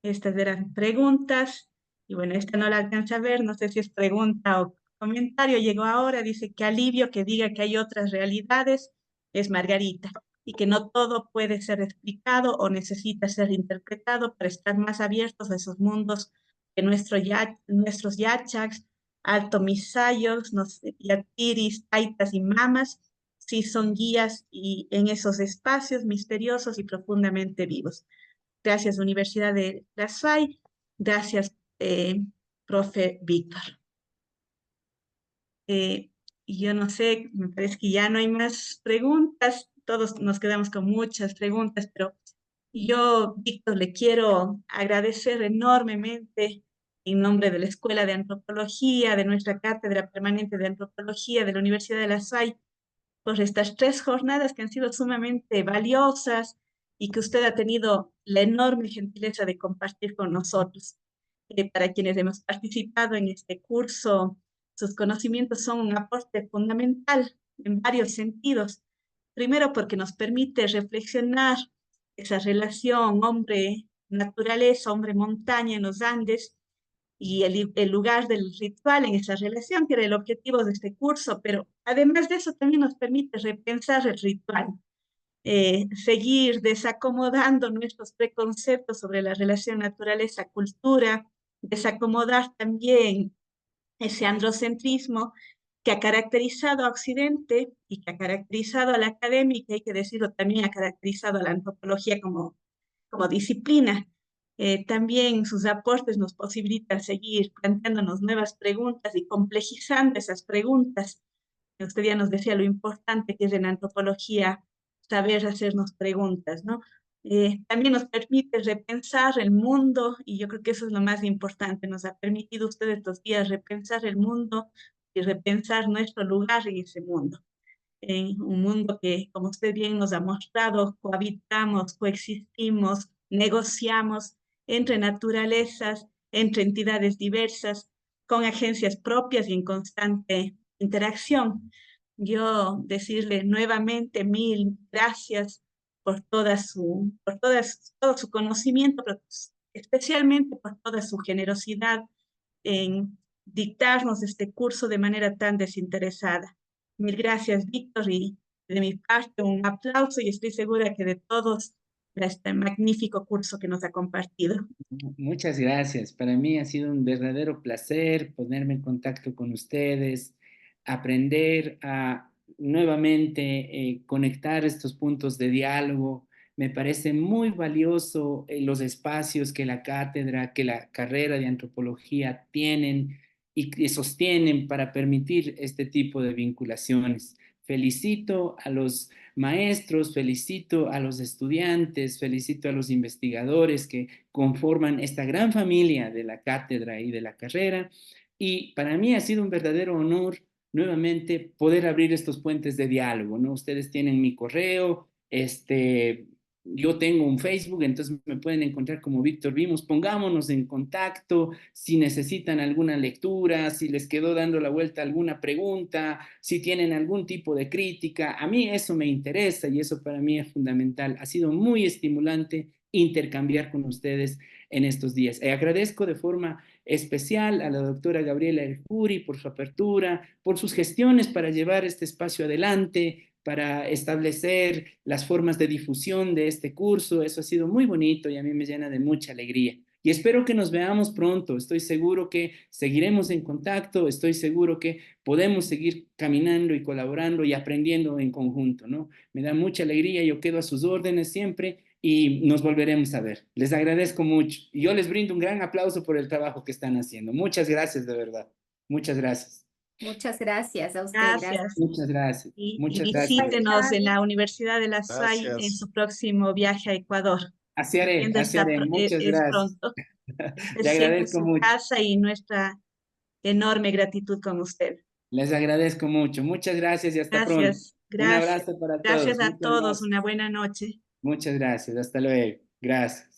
Speaker 1: Estas eran preguntas. Y bueno, esta no la alcanza a ver, no sé si es pregunta o comentario. Llegó ahora, dice, qué alivio que diga que hay otras realidades. Es Margarita y que no todo puede ser explicado o necesita ser interpretado para estar más abiertos a esos mundos que nuestros yachaks, alto misayos, yatiris, taitas y mamas, sí son guías y en esos espacios misteriosos y profundamente vivos. Gracias, Universidad de La SUAY. Gracias, profe Víctor. Y yo no sé, me parece que ya no hay más preguntas. Todos nos quedamos con muchas preguntas, pero yo, Víctor, le quiero agradecer enormemente en nombre de la Escuela de Antropología, de nuestra Cátedra Permanente de Antropología de la Universidad de La SUAY, por estas 3 jornadas que han sido sumamente valiosas y que usted ha tenido la enorme gentileza de compartir con nosotros. Para quienes hemos participado en este curso, sus conocimientos son un aporte fundamental en varios sentidos. Primero, porque nos permite reflexionar esa relación hombre-naturaleza, hombre-montaña en los Andes, y el lugar del ritual en esa relación, que era el objetivo de este curso, pero además de eso también nos permite repensar el ritual, seguir desacomodando nuestros preconceptos sobre la relación naturaleza-cultura, desacomodar también ese androcentrismo que ha caracterizado a Occidente y que ha caracterizado a la academia y que hay que decirlo también ha caracterizado a la antropología como disciplina. También sus aportes nos posibilitan seguir planteándonos nuevas preguntas y complejizando esas preguntas. Usted ya nos decía lo importante que es en antropología saber hacernos preguntas, ¿no? También nos permite repensar el mundo y yo creo que eso es lo más importante. Nos ha permitido usted estos días repensar el mundo y repensar nuestro lugar en ese mundo, en un mundo que, como usted bien nos ha mostrado, cohabitamos, coexistimos, negociamos entre naturalezas, entre entidades diversas, con agencias propias y en constante interacción. Yo decirle nuevamente 1000 gracias por todo su conocimiento, pero especialmente por toda su generosidad en dictarnos este curso de manera tan desinteresada. 1000 gracias, Víctor, y de mi parte un aplauso y estoy segura que de todos de este magnífico curso que nos ha compartido.
Speaker 2: Muchas gracias. Para mí ha sido un verdadero placer ponerme en contacto con ustedes, aprender a nuevamente conectar estos puntos de diálogo. Me parece muy valioso los espacios que la cátedra, que la carrera de antropología tienen y que sostienen para permitir este tipo de vinculaciones. felicito a los maestros, felicito a los estudiantes, felicito a los investigadores que conforman esta gran familia de la cátedra y de la carrera. Y para mí ha sido un verdadero honor nuevamente poder abrir estos puentes de diálogo, ¿no? Ustedes tienen mi correo, yo tengo un Facebook, entonces me pueden encontrar como Víctor Vimos. Pongámonos en contacto si necesitan alguna lectura, si les quedó dando la vuelta alguna pregunta, si tienen algún tipo de crítica. A mí eso me interesa y eso para mí es fundamental. Ha sido muy estimulante intercambiar con ustedes en estos días. Agradezco de forma especial a la doctora Gabriela Erjuri por su apertura, por sus gestiones para llevar este espacio adelante, para establecer las formas de difusión de este curso. Eso ha sido muy bonito y a mí me llena de mucha alegría. Y espero que nos veamos pronto. Estoy seguro que seguiremos en contacto, estoy seguro que podemos seguir caminando y colaborando y aprendiendo en conjunto, ¿no? Me da mucha alegría, yo quedo a sus órdenes siempre y nos volveremos a ver. Les agradezco mucho y yo les brindo un gran aplauso por el trabajo que están haciendo. Muchas gracias, de verdad. Muchas gracias.
Speaker 4: Muchas gracias a usted.
Speaker 1: Gracias.
Speaker 2: Muchas gracias.
Speaker 1: Y
Speaker 2: Muchas gracias.
Speaker 1: visítenos en la Universidad de La Salle en
Speaker 3: Gracias.
Speaker 1: su próximo viaje a Ecuador.
Speaker 2: Así haré,
Speaker 1: Entiendo,
Speaker 2: así haré. Muchas
Speaker 1: es
Speaker 2: gracias.
Speaker 1: pronto. Esta
Speaker 2: Le
Speaker 1: es siempre
Speaker 2: agradezco
Speaker 1: su
Speaker 2: mucho.
Speaker 1: casa y nuestra enorme gratitud con usted.
Speaker 2: Les agradezco mucho. Muchas gracias y hasta pronto.
Speaker 1: Gracias,
Speaker 2: Un
Speaker 1: gracias.
Speaker 2: abrazo para todos.
Speaker 1: Gracias a
Speaker 2: Muchas
Speaker 1: todos.
Speaker 2: gracias.
Speaker 1: Una buena noche.
Speaker 2: Muchas gracias. Hasta luego. Gracias.